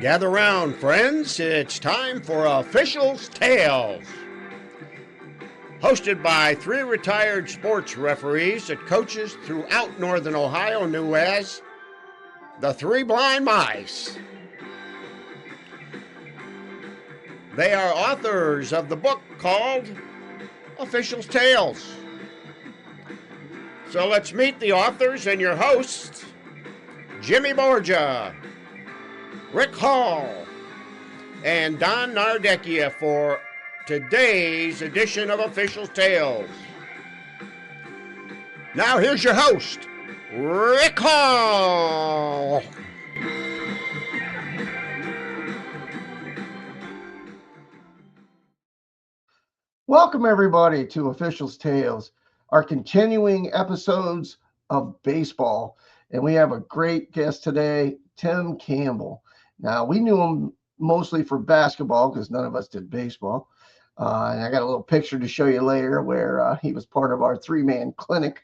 Gather round, friends. It's time for Officials' Tales. Hosted by three retired sports referees that coaches throughout Northern Ohio knew as the Three Blind Mice. They are authors of the book called Officials' Tales. So let's meet the authors and your hosts, Jimmy Borgia, Rick Hall, and Don Nardecchia for today's edition of Officials' Tales. Now here's your host, Rick Hall. Welcome everybody to Officials' Tales, our continuing episodes of baseball. And we have a great guest today, Tim Campbell. Now, we knew him mostly for basketball because none of us did baseball. And I got a little picture to show you later where he was part of our three-man clinic.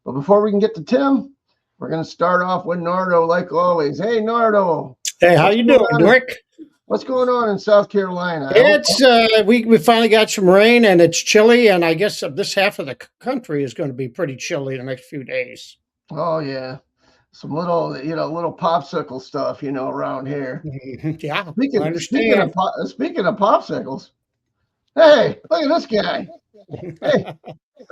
But before we can get to Tim, we're going to start off with Nardo like always. Hey, Nardo. Hey, how you doing, Rick? What's going on in South Carolina? It's we finally got some rain and it's chilly, and I guess this half of the country is going to be pretty chilly the next few days. Oh yeah, some little popsicle stuff around here. Yeah, I understand. Speaking of popsicles, hey, look at this guy.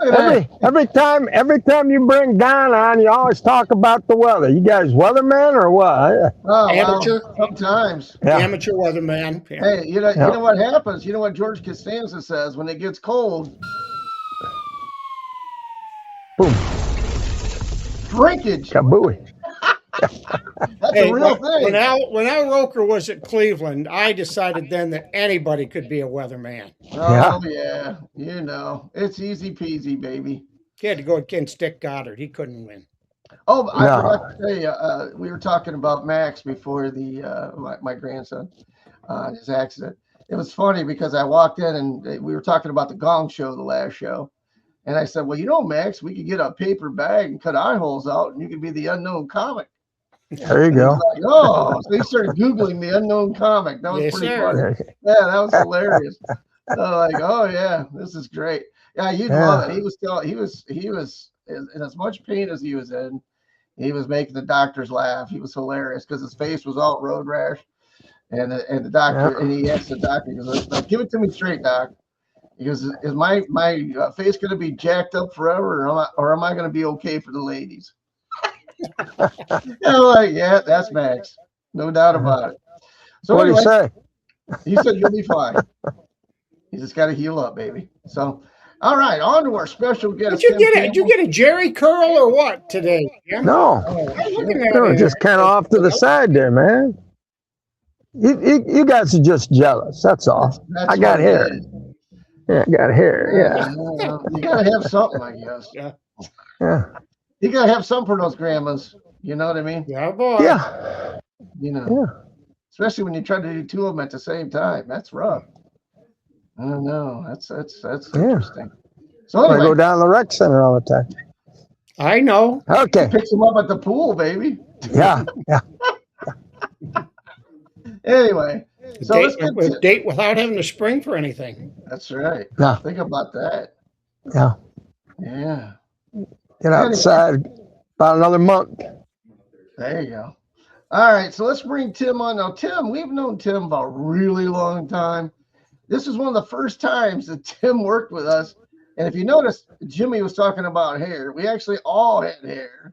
Hey, every time you bring Don on, you always talk about the weather. You guys weathermen or what? Oh, amateur, well, sometimes. Yeah. Amateur weatherman. Yeah. Hey, you know what happens? You know what George Costanza says when it gets cold? Boom. Shrinkage. Kabooey. That's a real thing. When Al Roker was at Cleveland, I decided then that anybody could be a weatherman. Oh yeah, it's easy peasy, baby. He had to go against Dick Goddard. He couldn't win. Oh, I forgot to tell you, we were talking about Max before my grandson, his accident. It was funny because I walked in and we were talking about the Gong Show, the last show. And I said, well, Max, we could get a paper bag and cut eye holes out and you could be the unknown comic. There you go. Like, oh, so he started Googling the unknown comic. That was pretty funny. Yeah, that was hilarious. Oh yeah, this is great. Yeah, you'd love it. He was in as much pain as he was in. He was making the doctors laugh. He was hilarious because his face was all road rash. And the doctor, and he asked the doctor, he goes, "Now, give it to me straight, doc." He goes, "Is my face going to be jacked up forever, or am I going to be okay for the ladies?" Yeah, that's Max, no doubt about it. So what did he say? He said you'll be fine. You just got to heal up, baby. So, all right, on to our special guest. Did you get a Jerry curl or what today? Jim? No, just kind of off to the side there, man. You guys are just jealous. That's all. I got hair. Yeah, I got hair. Yeah. You got to have something, I guess. Yeah. You got to have some for those grandmas. You know what I mean? Yeah, boy. Yeah. Yeah. Especially when you try to do two of them at the same time. That's rough. I don't know. That's interesting. So anyway, I go down to the rec center all the time. I know. Okay. Picks them up at the pool, baby. Yeah. Anyway, so let's get date without having to spring for anything. That's right. Yeah. Think about that. Yeah. Yeah. Get outside about another month. There you go. All right, so let's bring Tim on. Now, Tim, we've known Tim about a really long time. This is one of the first times that Tim worked with us. And if you notice, Jimmy was talking about hair. We actually all had hair.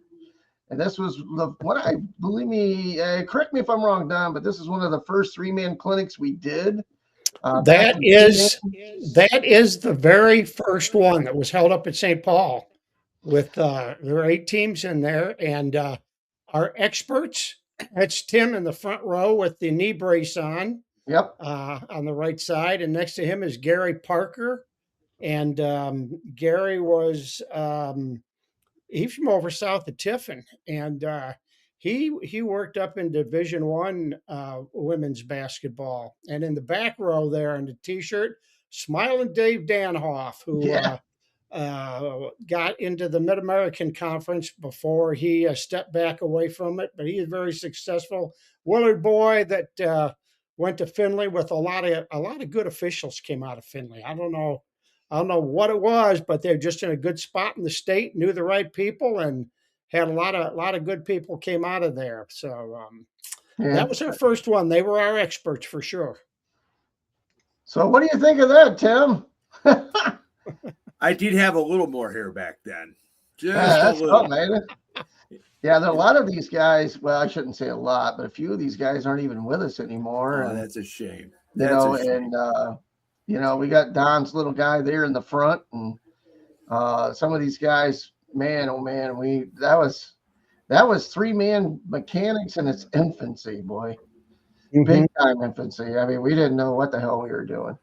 And this was correct me if I'm wrong, Don, but this is one of the first three-man clinics we did. That is the very first one that was held up at St. Paul. There were 8 teams in there, and our experts, that's Tim in the front row with the knee brace on. Yep. On the right side, and next to him is Gary Parker, and Gary was he's from over south of Tiffin, and he worked up in Division I women's basketball, and in the back row there on the T-shirt, Smiling Dave Danhoff, who got into the Mid-American Conference before he stepped back away from it, but he is very successful. Willard boy that went to Findlay with a lot of good officials came out of Findlay. I don't know what it was, but they're just in a good spot in the state, knew the right people, and had a lot of good people came out of there. So that was our first one. They were our experts for sure. So what do you think of that, Tim? I did have a little more hair back then. That's something, ain't it? Yeah, there are a lot of these guys. Well, I shouldn't say a lot, but a few of these guys aren't even with us anymore. Oh, that's a shame. We got Don's little guy there in the front, and some of these guys, man, oh man, that was 3-man mechanics in its infancy, boy. Big time infancy. I mean, we didn't know what the hell we were doing.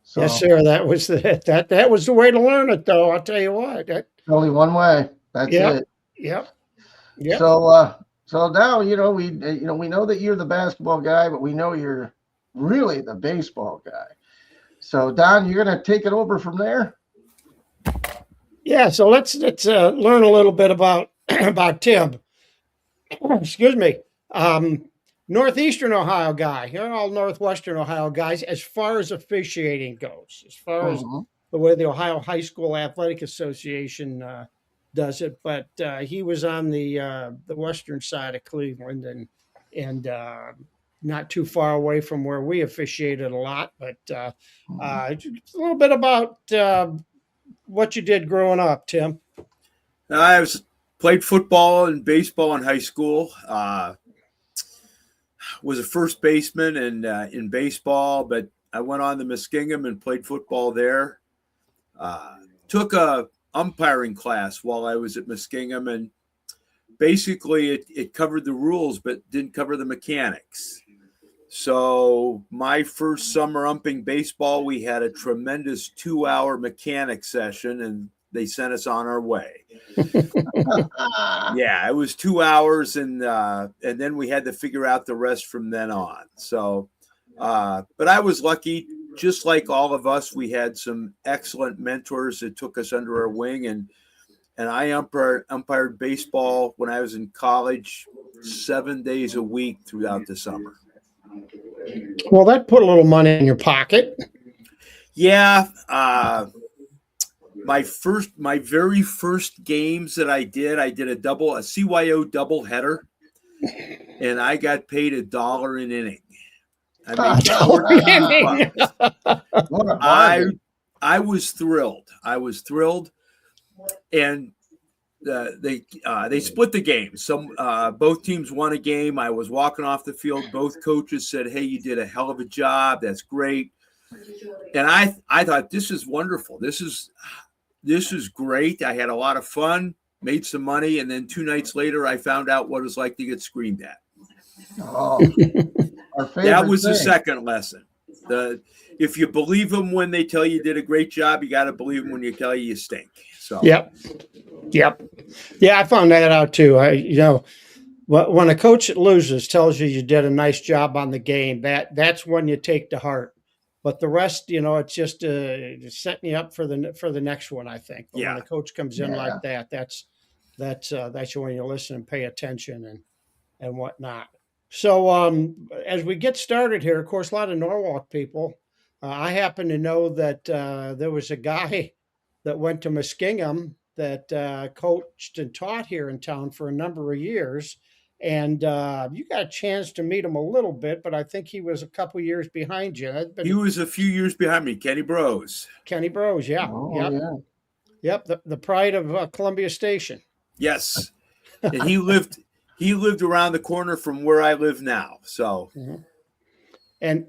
So, yes, sir. That was the way to learn it, though. I'll tell you what. Only one way. That's it. Yep. So now we know that you're the basketball guy, but we know you're really the baseball guy. So Don, you're gonna take it over from there. Yeah. So let's learn a little bit about Tim. Excuse me. Northeastern Ohio guy. You're all Northwestern Ohio guys as far as officiating goes, as far as the way the Ohio High School Athletic Association does it. But he was on the western side of Cleveland and not too far away from where we officiated a lot. But a little bit about what you did growing up, Tim. I played football and baseball in high school. Was a first baseman and in baseball, but I went on to Muskingum and played football there. Took a umpiring class while I was at Muskingum, and basically it covered the rules but didn't cover the mechanics. So my first summer umping baseball, we had a tremendous 2-hour mechanic session, and they sent us on our way. Yeah, it was 2 hours, and then we had to figure out the rest from then on. So, but I was lucky, just like all of us. We had some excellent mentors that took us under our wing, and I umpired baseball when I was in college 7 days a week throughout the summer. Well, that put a little money in your pocket. Yeah. My very first games that I did a CYO double header, and I got paid $1 an inning. I was thrilled. And they split the game. Both teams won a game. I was walking off the field. Both coaches said, "Hey, you did a hell of a job. That's great." And I thought, this is wonderful. This is great. I had a lot of fun, made some money, and then 2 nights later, I found out what it was like to get screamed at. Oh, that was the second lesson. If you believe them when they tell you did a great job, you got to believe them when you tell you stink. So. Yep. Yeah, I found that out too. When a coach that loses tells you did a nice job on the game, that's when you take to heart. But the rest, it's just setting you up for the next one, I think. But when a coach comes in like that, that's when you listen and pay attention and whatnot. So as we get started here, of course, a lot of Norwalk people. I happen to know that there was a guy that went to Muskingum that coached and taught here in town for a number of years. And you got a chance to meet him a little bit, but I think he was a couple years behind you. He was a few years behind me, Kenny Brose. Yeah. Oh, Yep, the pride of Columbia Station. Yes. And he lived around the corner from where I live now. So. Mm-hmm. And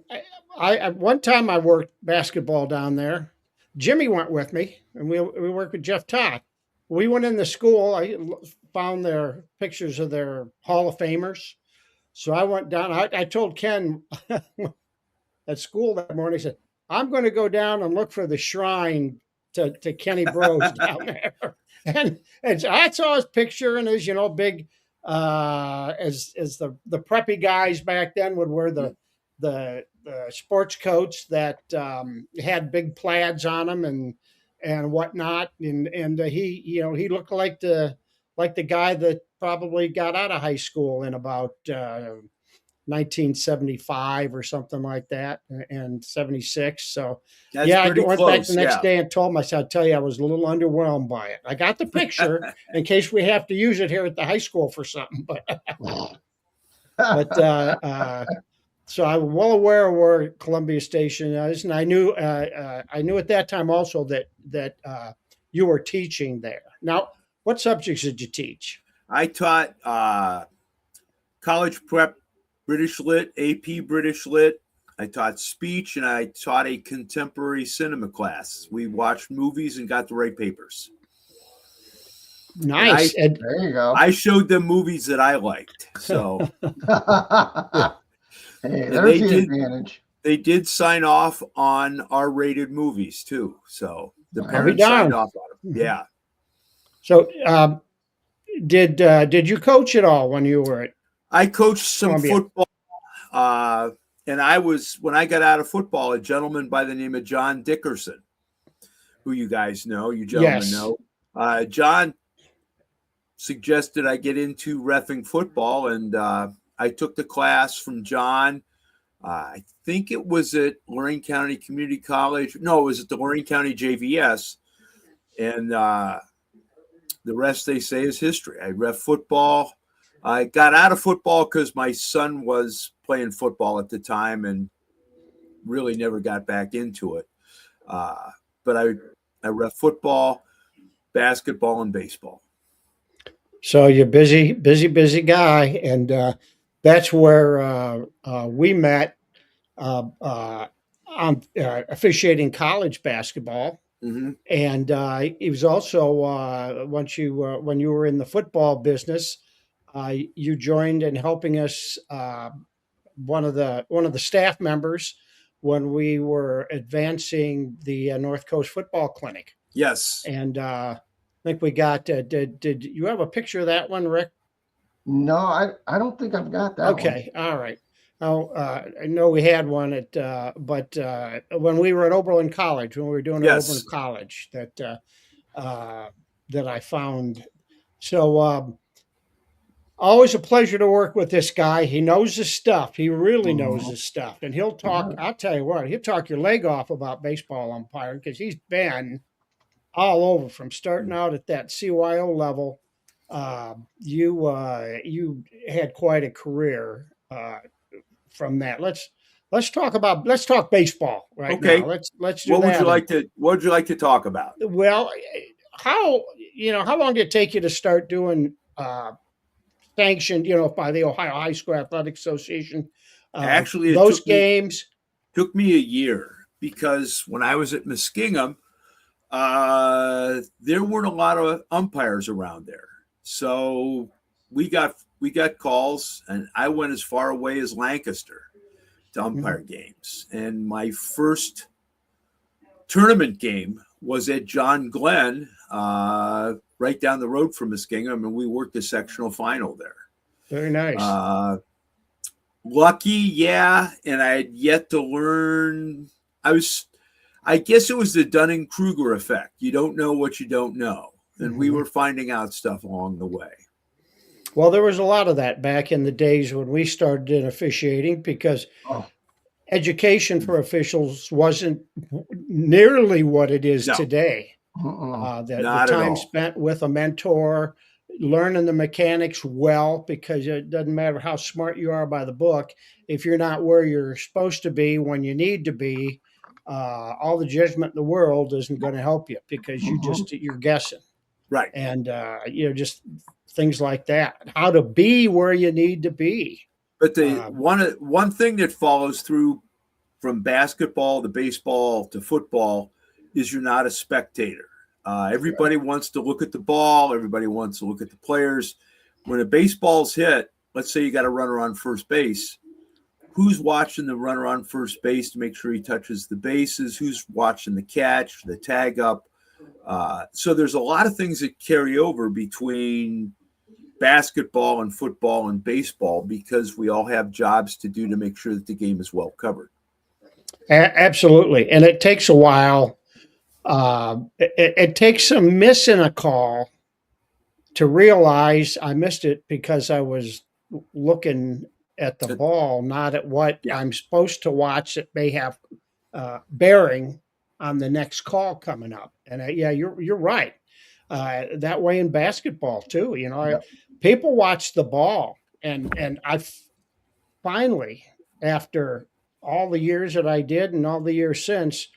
I one time I worked basketball down there. Jimmy went with me, and we worked with Jeff Todd. We went in the school. I found their pictures of their Hall of Famers. So I went down. I told Ken at school that morning, I said, I'm going to go down and look for the shrine to Kenny Brose down there. And I saw his picture and his, big, as the preppy guys back then would wear the sports coats that had big plaids on them and whatnot. And he looked like the guy that probably got out of high school in about 1975 or something like that, and 76. So That's I pretty went back the close, next yeah. day and told myself, I'll tell you, I was a little underwhelmed by it. I got the picture in case we have to use it here at the high school for something, so I'm well aware of where Columbia Station is, and I knew at that time also that you were teaching there. Now, what subjects did you teach? I taught college prep British Lit, AP British Lit. I taught speech, and I taught a contemporary cinema class. We watched movies and got to write papers. Nice. There you go. I showed them movies that I liked. So hey, there's the advantage. They did sign off on R-rated movies too. So the parents signed off on them. Yeah. So did you coach at all when you were at I coached some Columbia? Football. And I was, when I got out of football, a gentleman by the name of John Dickerson, who you guys know, you gentlemen know. John suggested I get into reffing football, and I took the class from John. I think it was at Lorain County Community College. No, it was at the Lorain County JVS. And the rest, they say, is history. I ref football. I got out of football because my son was playing football at the time and really never got back into it. But I ref football, basketball, and baseball. So you're busy guy. And that's where we met on officiating college basketball. Mm-hmm. And it was also when you were in the football business, you joined in helping us, one of the staff members, when we were advancing the North Coast Football Clinic. Yes. And I think we got. Did you have a picture of that one, Rick? No, I don't think I've got that. Okay, all right. I know we had one but when we were at Oberlin College, when we were doing Oberlin College, that I found. So always a pleasure to work with this guy. He knows his stuff. He really knows his stuff, and he'll talk. I'll tell you what, he'll talk your leg off about baseball umpiring, because he's been all over from starting out at that CYO level. You had quite a career from that. Let's talk baseball right now. Let's do that. What would you like to talk about? Well, how long did it take you to start doing sanctioned, by the Ohio High School Athletic Association? Actually, those games took me a year, because when I was at Muskingum, there weren't a lot of umpires around there. So we got calls, and I went as far away as Lancaster to umpire games. And my first tournament game was at John Glenn, right down the road from Muskingum, and we worked the sectional final there. Very nice. Lucky, yeah, and I had yet to learn. I guess it was the Dunning-Kruger effect. You don't know what you don't know. And we were finding out stuff along the way. Well, there was a lot of that back in the days when we started in officiating, because education for officials wasn't nearly what it is today. The time spent with a mentor, learning the mechanics well, because it doesn't matter how smart you are by the book. If you're not where you're supposed to be when you need to be, all the judgment in the world isn't going to help you, because you're guessing. Right. And, just things like that, how to be where you need to be. But the one thing that follows through from basketball to baseball to football is you're not a spectator. Everybody wants to look at the ball. Everybody wants to look at the players. When a baseball's hit, let's say you got a runner on first base. Who's watching the runner on first base to make sure he touches the bases? Who's watching the catch, the tag up? So there's a lot of things that carry over between basketball and football and baseball, because we all have jobs to do to make sure that the game is well covered. Absolutely. And it takes a while It takes some missing a call to realize I missed it because I was looking at the ball, not at what I'm supposed to watch that may have bearing on the next call coming up. And you're right. That way in basketball too. People watch the ball, and I finally, after all the years that I did and all the years since,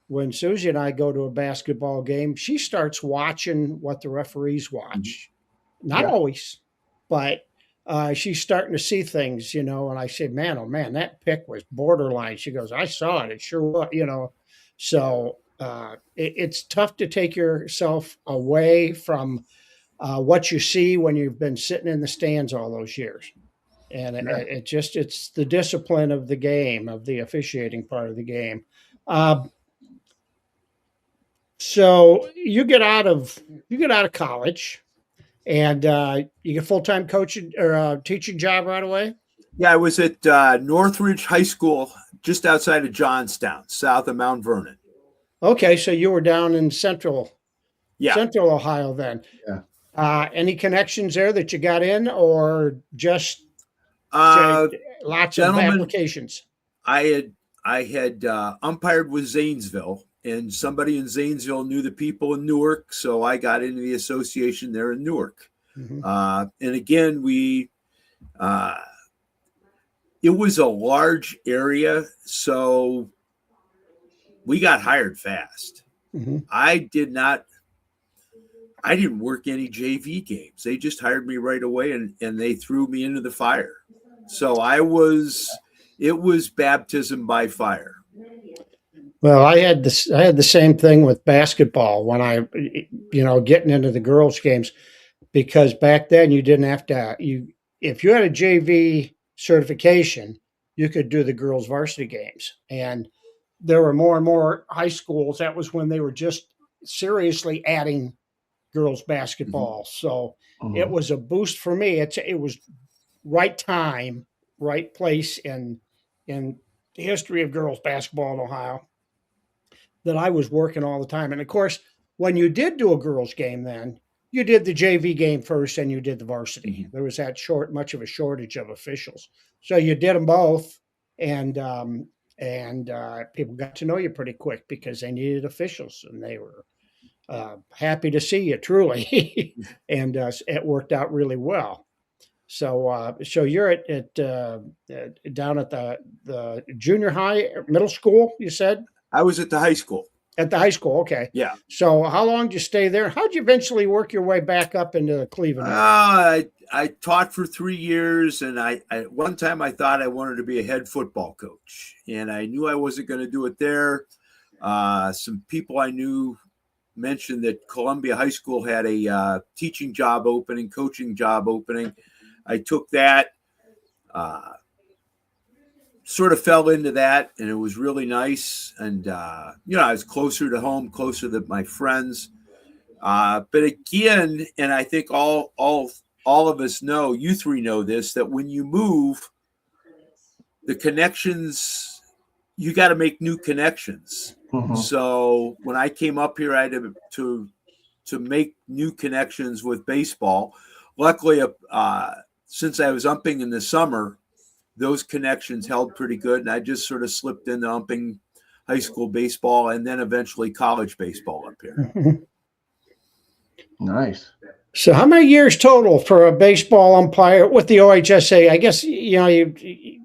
when Susie and I go to a basketball game, she starts watching what the referees watch. Not always, but she's starting to see things, and I say, man, oh man, that pick was borderline. She goes, I saw it. It sure was, So it's tough to take yourself away from what you see when you've been sitting in the stands all those years. And it's the discipline of the game, of the officiating part of the game. So you get out of college, and you get full-time coaching or teaching job right away. Yeah, I was at Northridge High School, just outside of Johnstown, south of Mount Vernon. Okay, so you were down in Central Ohio then. Yeah. Any connections there that you got in, or just lots of applications? I had umpired with Zanesville, and somebody in Zanesville knew the people in Newark, so I got into the association there in Newark. Mm-hmm. And again, it was a large area, so we got hired fast. Mm-hmm. I didn't work any JV games. They just hired me right away, and they threw me into the fire. So it was baptism by fire. Well, I had the same thing with basketball when I, getting into the girls' games, because back then you didn't have to. If you had a JV certification, you could do the girls' varsity games, and there were more and more high schools. That was when they were just seriously adding girls' basketball. Mm-hmm. So it was a boost for me. It was right time, right place in the history of girls' basketball in Ohio, that I was working all the time. And of course, when you did do a girls' game, then you did the JV game first and you did the varsity. Mm-hmm. There was that much of a shortage of officials. So you did them both, and people got to know you pretty quick because they needed officials, and they were happy to see you, truly. And it worked out really well. So you're at down at the junior high, middle school, you said? I was at the high school. At the high school, okay. Yeah. So how long did you stay there? How'd you eventually work your way back up into Cleveland? I taught for 3 years, and I one time I thought I wanted to be a head football coach, and I knew I wasn't going to do it there. Some people I knew mentioned that Columbia High School had a teaching job opening, coaching job opening. I took that, sort of fell into that, and it was really nice. And, I was closer to home, closer to my friends. But again, and I think all of us know, you three know this, that when you move, the connections, you got to make new connections. Mm-hmm. So when I came up here, I had to make new connections with baseball. Luckily, since I was umping in the summer, those connections held pretty good, and I just sort of slipped into umping high school baseball and then eventually college baseball up here. Nice. So how many years total for a baseball umpire with the OHSAA? I guess, you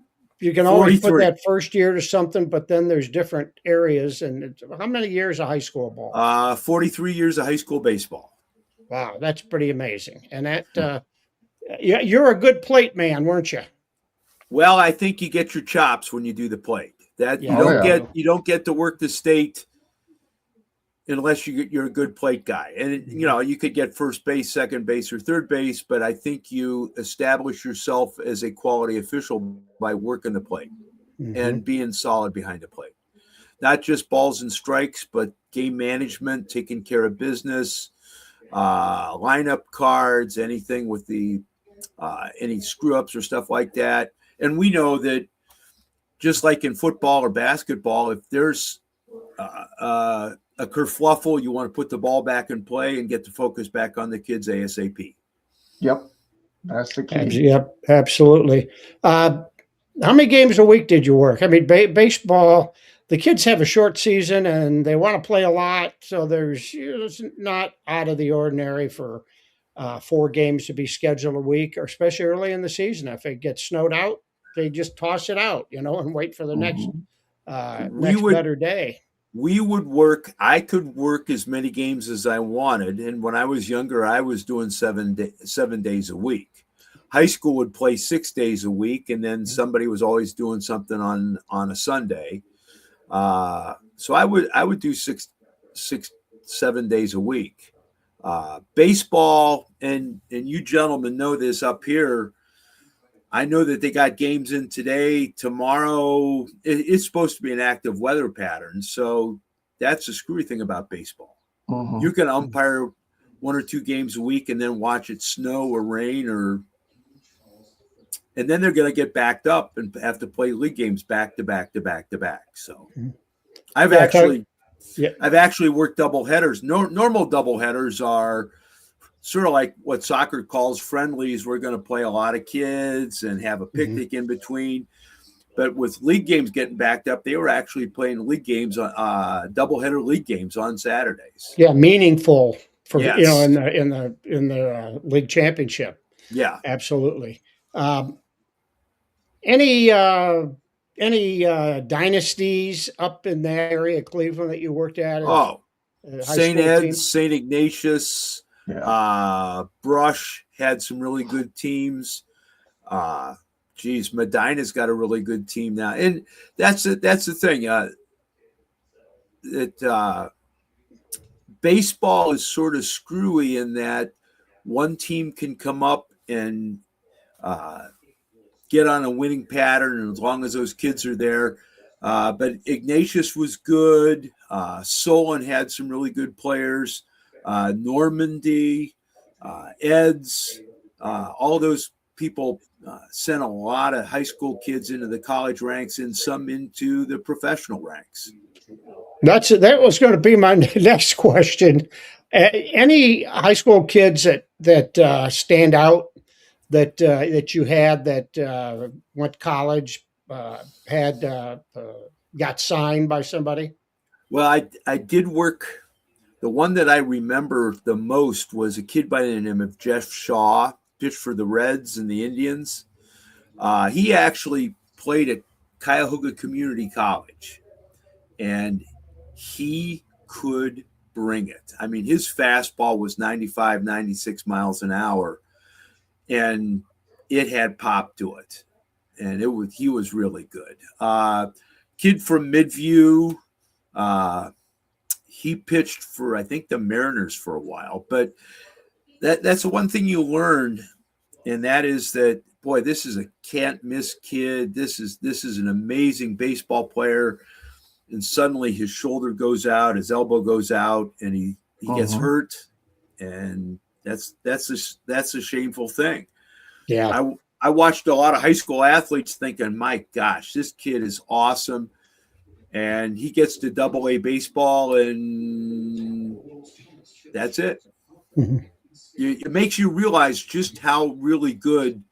can always 43. Put that first year to something, but then there's different areas. And how many years of high school ball? 43 years of high school baseball. Wow, that's pretty amazing. And that you're a good plate man, weren't you? Well, I think you get your chops when you do the plate. You don't get to work the state unless you're a good plate guy. And you could get first base, second base, or third base, but I think you establish yourself as a quality official by working the plate and being solid behind the plate. Not just balls and strikes, but game management, taking care of business, lineup cards, anything with the any screw ups or stuff like that. And we know that just like in football or basketball, if there's a kerfluffle. You want to put the ball back in play and get the focus back on the kids ASAP. Yep. That's the key. Yep, absolutely. How many games a week did you work? I mean, baseball, the kids have a short season and they want to play a lot. So it's not out of the ordinary for 4 games to be scheduled a week, or especially early in the season. If it gets snowed out, they just toss it out, and wait for the next better day. I could work as many games as I wanted. And when I was younger, I was doing 7 days a week. High school would play 6 days a week, and then somebody was always doing something on a Sunday. So I would do 7 days a week. Baseball, and you gentlemen know this up here. I know that they got games in today, tomorrow. It's supposed to be an active weather pattern. So that's the screwy thing about baseball. You can umpire 1 or 2 games a week and then watch it snow or rain, and then they're going to get backed up and have to play league games back to back to back to back. So I've actually worked double headers. Normal double headers are sort of like what soccer calls friendlies. We're going to play a lot of kids and have a picnic in between. But with league games getting backed up, they were actually playing league games, doubleheader league games on Saturdays. Yeah, meaningful for in the league championship. Yeah, absolutely. Any dynasties up in that area of Cleveland that you worked at? St. Ed's, St. Ignatius. Brush had some really good teams. Medina's got a really good team now, and that's the thing. Baseball is sort of screwy in that one team can come up and get on a winning pattern, and as long as those kids are there. But Ignatius was good. Solon had some really good players. Normandy, Eds, all those people sent a lot of high school kids into the college ranks and some into the professional ranks. That was going to be my next question. Any high school kids that stand out that you had that went to college, got signed by somebody? Well, I did work. The one that I remember the most was a kid by the name of Jeff Shaw, pitched for the Reds and the Indians. He actually played at Cuyahoga Community College, and he could bring it. I mean, his fastball was 95, 96 miles an hour, and it had pop to it. And he was really good. Kid from Midview, he pitched for, I think, the Mariners for a while. But that's the one thing you learn, and that is that, boy, this is a can't-miss kid. This is an amazing baseball player. And suddenly his shoulder goes out, his elbow goes out, and he gets hurt. And that's a shameful thing. Yeah. I watched a lot of high school athletes thinking, my gosh, this kid is awesome. And he gets to Double-A baseball, and that's it. It makes you realize just how really good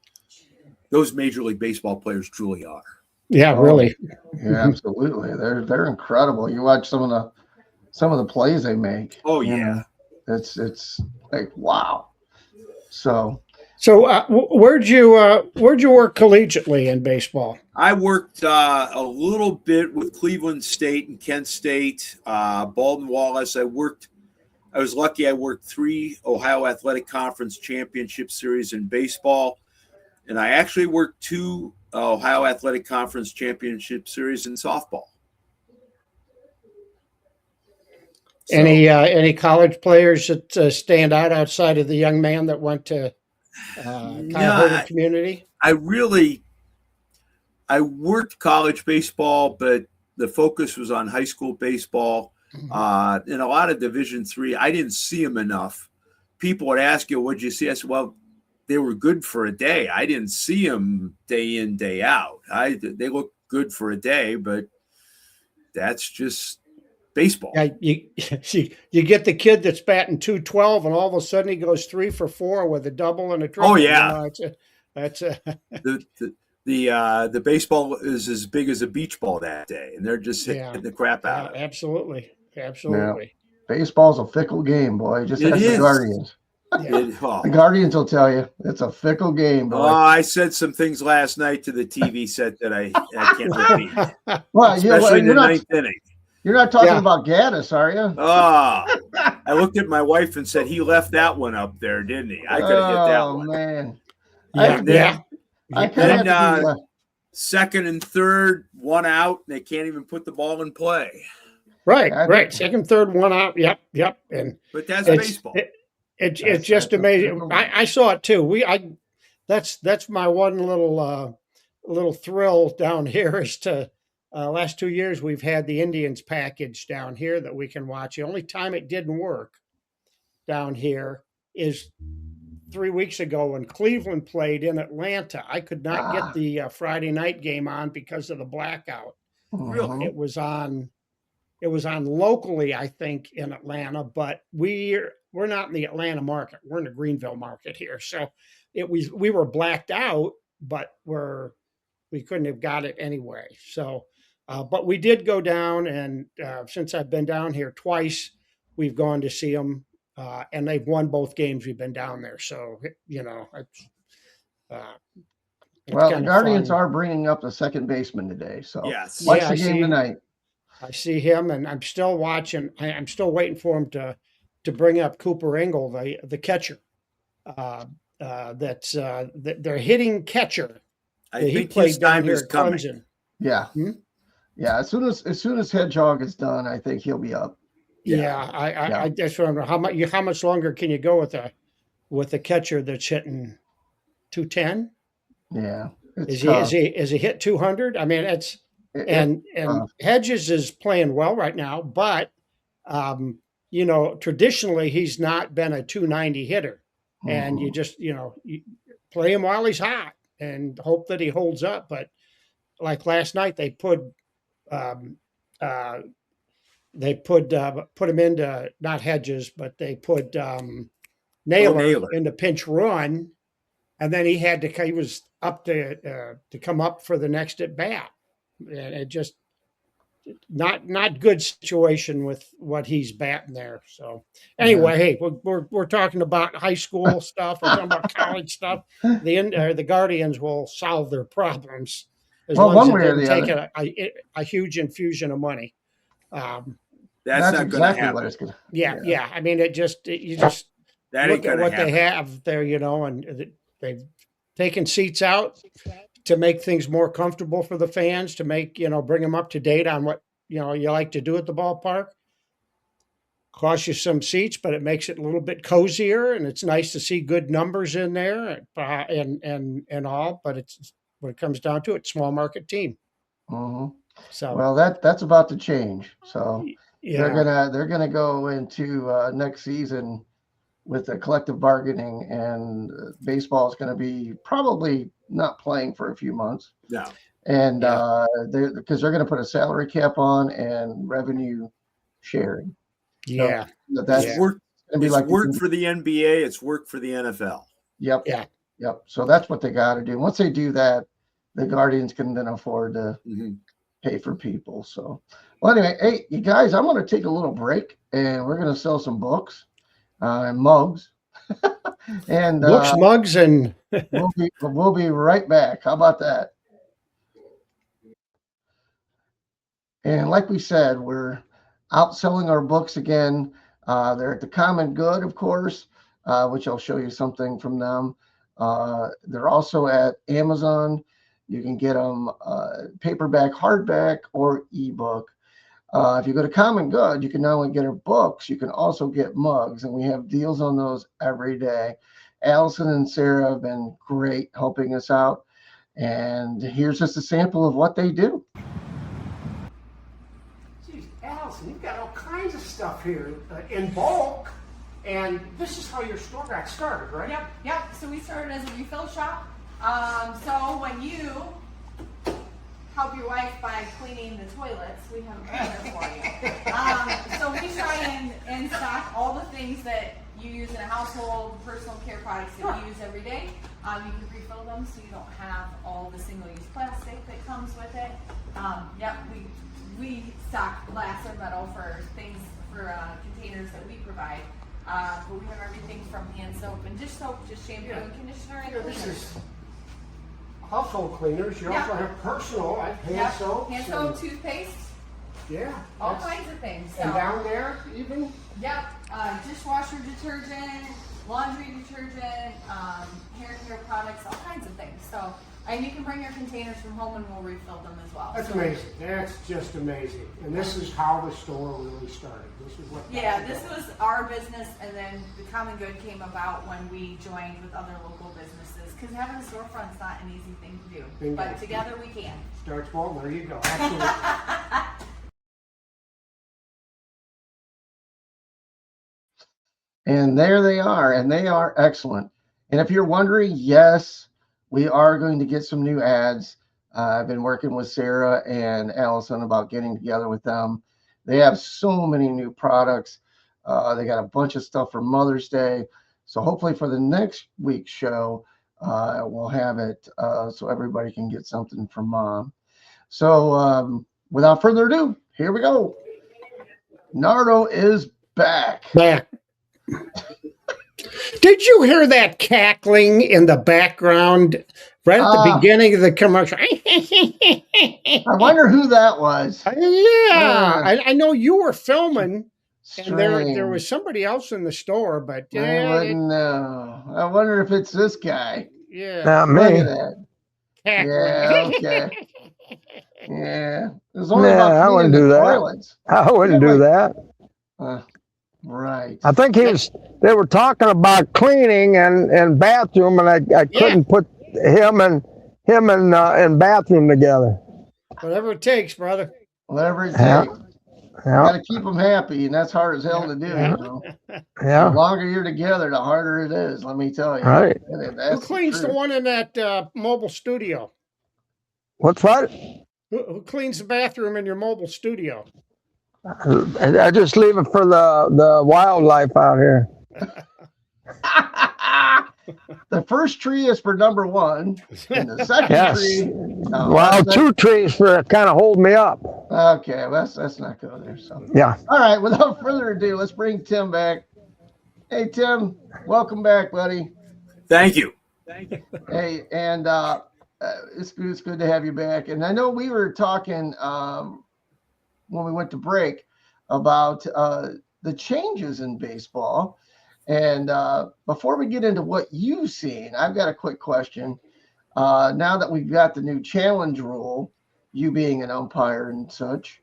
those Major League Baseball players truly are. Yeah, really. Yeah, absolutely. They're incredible. You watch some of the plays they make. Oh yeah, it's like wow. So where'd you work collegiately in baseball? I worked a little bit with Cleveland State and Kent State, Baldwin Wallace. I was lucky. I worked 3 Ohio Athletic Conference Championship Series in baseball, and I actually worked 2 Ohio Athletic Conference Championship Series in softball. So, any college players that stand out outside of the young man that went to Cuyahoga Community? I worked college baseball, but the focus was on high school baseball. In a lot of Division III, I didn't see them enough. People would ask you, "What'd you see?" I said, "Well, they were good for a day. I didn't see them day in, day out. They looked good for a day, but that's just baseball. Yeah, you get the kid that's batting 212, and all of a sudden he goes 3 for 4 with a double and a triple. Oh yeah, that's a the baseball is as big as a beach ball that day, and they're just hitting the crap out of it. Absolutely. Yeah. Baseball's a fickle game, boy. Just ask the Guardians. The Guardians will tell you it's a fickle game, boy. Oh, I said some things last night to the TV set that I can't repeat. Well, especially in the ninth inning. You're not talking about Gaddis, are you? Oh, I looked at my wife and said, he left that one up there, didn't he? I could have hit that one. Oh, man. Then second and third, 1 out, and they can't even put the ball in play. Right. Second, third, 1 out. Yep. But that's baseball. It's just amazing. I saw it too. That's my one little thrill down here is to last 2 years we've had the Indians package down here that we can watch. The only time it didn't work down here is 3 weeks ago when Cleveland played in Atlanta. I could not get the Friday night game on because of the blackout. Really? It was on locally, I think, in Atlanta, but we're not in the Atlanta market. We're in the Greenville market here. So we were blacked out, but we couldn't have got it anyway. So, but we did go down, and since I've been down here twice, we've gone to see them, and they've won both games. We've been down there. So, it's well, the Guardians are bringing up the second baseman today. So watch the game tonight. I see him, and I'm still watching. I'm still waiting for him to bring up Cooper Engel, the catcher. That's their hitting catcher. I think his time is coming. Clemson. Yeah, yeah. As soon as Hedgehog is done, I think he'll be up. I that's what I'm. How much longer can you go with a catcher that's hitting 210? Yeah, is he hit 200? I mean, it's. And Hedges is playing well right now, but traditionally he's not been a 290 hitter, and you just you play him while he's hot and hope that he holds up. But like last night, they put him into not Hedges, but they put Naylor into pinch run, and then he was up to come up for the next at bat. And it just not good situation with what he's batting there. So anyway, hey, we're talking about high school stuff. We're talking about college stuff. The Guardians will solve their problems as long as they take a huge infusion of money. That's not exactly what it's going to. Yeah. I mean, you just look at what they have there, and they've taken seats out to make things more comfortable for the fans, to make, bring them up to date on what, you like to do at the ballpark. Costs you some seats, but it makes it a little bit cozier, and it's nice to see good numbers in there and all, but it's when it comes down to it, small market team. Mm-hmm. So, well, that's about to change. So they're gonna go into next season with the collective bargaining, and baseball is going to be probably not playing for a few months. Yeah. And because they're going to put a salary cap on and revenue sharing. Yeah. So that's work. It's work for the NBA. It's work for the NFL. Yep. Yeah. Yep. So that's what they got to do. Once they do that, the Guardians can then afford to pay for people. So, well, anyway, hey, you guys, I'm going to take a little break, and we're going to sell some books. And mugs, and books, mugs, and we'll be right back. How about that? And like we said, we're out selling our books again. They're at the Common Good, of course, which I'll show you something from them. They're also at Amazon. You can get them paperback, hardback, or ebook. If you go to Common Good, you can not only get our books, you can also get mugs, and we have deals on those every day. Allison and Sarah have been great helping us out, and here's just a sample of what they do. Geez, Allison, you've got all kinds of stuff here in bulk, and this is how your store got started, right? Yep. So we started as a refill shop. So when you help your wife by cleaning the toilets, we have a cleaner for you. So we try and stock all the things that you use in a household, personal care products that you use every day. You can refill them so you don't have all the single-use plastic that comes with it. Yep, we stock glass or metal for things, for containers that we provide. But we have everything from hand soap and dish soap, just shampoo and conditioner and cleaners. Household cleaners. You also have personal, like hand soap. Hand soap, toothpaste. Yeah. All kinds of things. So. And down there, even? Yep. Dishwasher detergent, laundry detergent, hair care products, all kinds of things. So, and you can bring your containers from home and we'll refill them as well. That's amazing. That's just amazing. And this is how the store really started. This is what. Yeah, this was our business, and then the Common Good came about when we joined with other local businesses. Because having a storefront's not an easy thing to do, Bingo. but together we can. Start small. There you go. Absolutely. And there they are, and they are excellent. And if you're wondering, yes, we are going to get some new ads. I've been working with Sarah and Allison about getting together with them. They have so many new products. They got a bunch of stuff for Mother's Day. So hopefully for the next week's show, we'll have it so everybody can get something from Mom. So without further ado, here we go. Nardo is back. Did you hear that cackling in the background right at the beginning of the commercial? I wonder who that was. Yeah, I know you were filming, strange. and there was somebody else in the store, but I wouldn't know. I wonder if it's this guy. Yeah, not Look me. at that. cackling. Yeah, okay. Yeah, it was only Yeah, about I wouldn't cleaning do the that. toilets. I wouldn't do that. Right. I think they were talking about cleaning and bathroom, and I couldn't put him and bathroom together. Whatever it takes, brother. Whatever it Yeah. takes. You got to keep them happy, and that's hard as hell to do. Yeah. You know? Yeah. The longer you're together, the harder it is. Let me tell you. Right. That's Who cleans the one in that mobile studio? What's what? Who cleans the bathroom in your mobile studio? I just leave it for the wildlife out here. The first tree is for number one, and the second tree. Well, two trees for kind of hold me up. Okay, let's not go there. So yeah. All right. Without further ado, let's bring Tim back. Hey, Tim, welcome back, buddy. Thank you. Hey, and it's good to have you back. And I know we were talking when we went to break about the changes in baseball. And before we get into what you've seen, I've got a quick question. Now that we've got the new challenge rule, you being an umpire and such,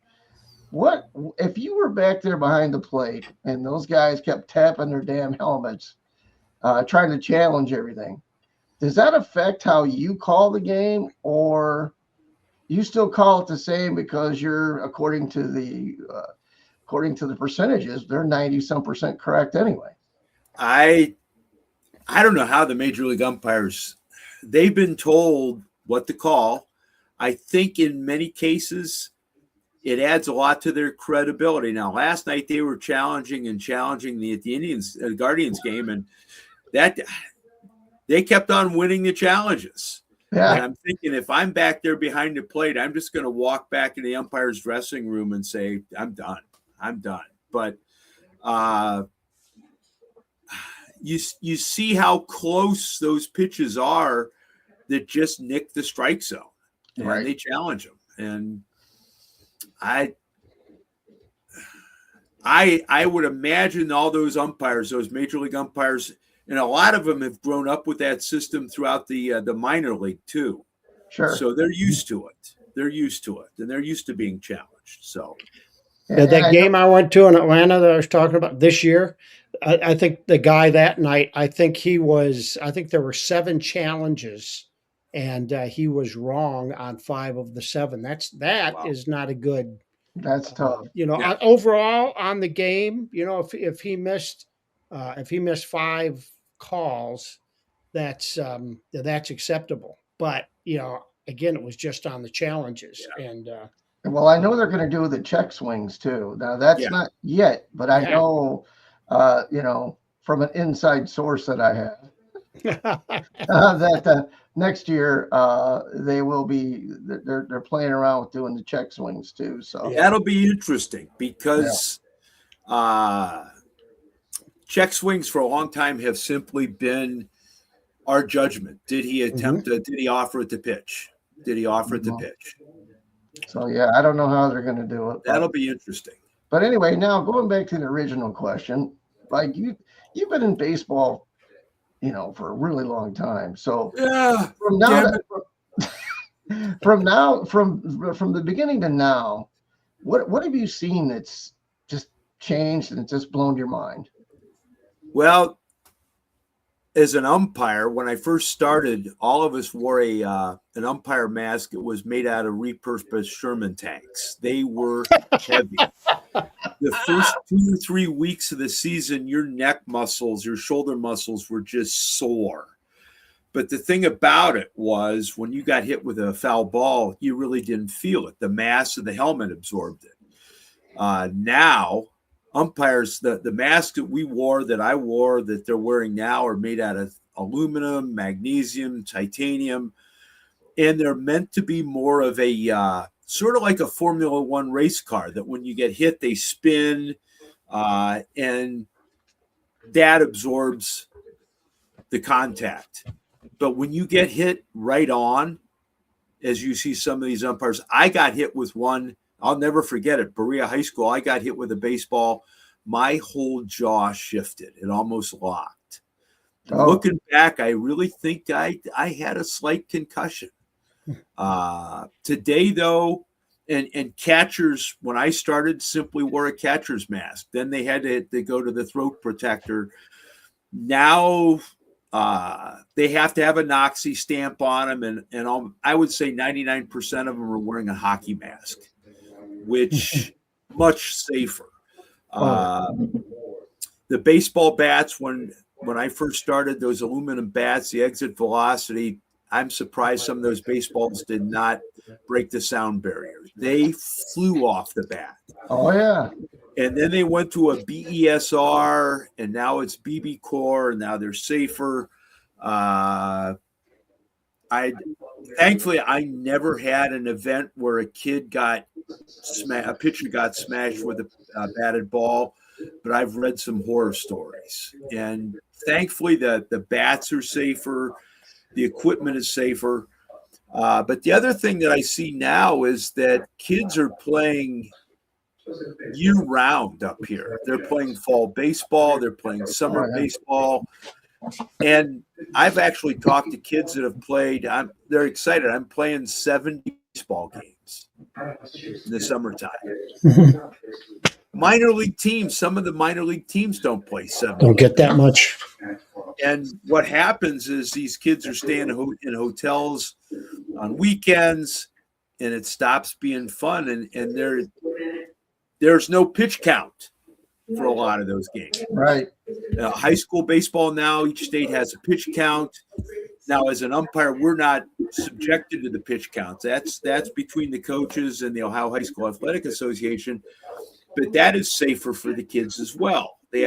what if you were back there behind the plate and those guys kept tapping their damn helmets, trying to challenge everything? Does that affect how you call the game, or you still call it the same because you're according to the percentages, they're 90-some% correct anyway? I don't know how the major league umpires, they've been told what to call. I think in many cases it adds a lot to their credibility. Now, last night they were challenging the Guardians game, and that they kept on winning the challenges. Yeah. And I'm thinking, if I'm back there behind the plate, I'm just going to walk back in the umpire's dressing room and say, I'm done. But you see how close those pitches are that just nick the strike zone, and Right. They challenge them. And I would imagine all those umpires, those major league umpires, and a lot of them have grown up with that system throughout the minor league too. Sure. So they're used to it. And they're used to being challenged. So that game I went to in Atlanta that I was talking about this year, I think the guy that night, I think there were 7 challenges, and he was wrong on 5 of the 7. That is not a good. That's tough. Overall on the game, if he missed 5 calls, that's acceptable. But again, it was just on the challenges. And well, I know they're going to do the check swings too. Now that's not yet, but I know, from an inside source that I have, that next year they will be. They're playing around with doing the check swings too. So that'll be interesting because check swings for a long time have simply been our judgment. Did he attempt to? Did he offer it to pitch? Did he offer it to pitch? So I don't know how they're going to do it. That'll be interesting. But anyway, now going back to the original question, like you've been in baseball, for a really long time. So from the beginning to now, what have you seen that's just changed and it's just blown your mind? Well, as an umpire, when I first started, all of us wore an umpire mask. It was made out of repurposed Sherman tanks. They were heavy. The first 2 or 3 weeks of the season, your neck muscles, your shoulder muscles were just sore. But the thing about it was when you got hit with a foul ball, you really didn't feel it. The mass of the helmet absorbed it. Now, umpires, the masks that we wore, that I wore, that they're wearing now are made out of aluminum, magnesium, titanium, and they're meant to be more of a sort of like a Formula One race car, that when you get hit, they spin, and that absorbs the contact. But when you get hit right on, as you see some of these umpires, I got hit with one. I'll never forget it. Berea High School, I got hit with a baseball. My whole jaw shifted. It almost locked. Looking back, I really think I had a slight concussion. Today, though, and catchers, when I started, simply wore a catcher's mask. Then they had to go to the throat protector. Now they have to have a Noxie stamp on them, and I would say 99% of them are wearing a hockey mask, which much safer. The baseball bats, when I first started, those aluminum bats, the exit velocity, I'm surprised some of those baseballs did not break the sound barrier. They flew off the bat. Oh, yeah. And then they went to a BESR, and now it's BB Core, and now they're safer. Thankfully, I never had an event where a pitcher got smashed with a batted ball, but I've read some horror stories. And thankfully, the bats are safer, the equipment is safer. But the other thing that I see now is that kids are playing year-round up here. They're playing fall baseball, they're playing summer baseball. And I've actually talked to kids that have played. They're excited. I'm playing 70 baseball games in the summertime. Minor league teams, some of the minor league teams don't play 70. Don't get that much. And what happens is these kids are staying in hotels on weekends, and it stops being fun. And there's no pitch count for a lot of those games. Right. High school baseball now, each state has a pitch count. Now, as an umpire, we're not subjected to the pitch counts. That's between the coaches and the Ohio High School Athletic Association. But that is safer for the kids as well. They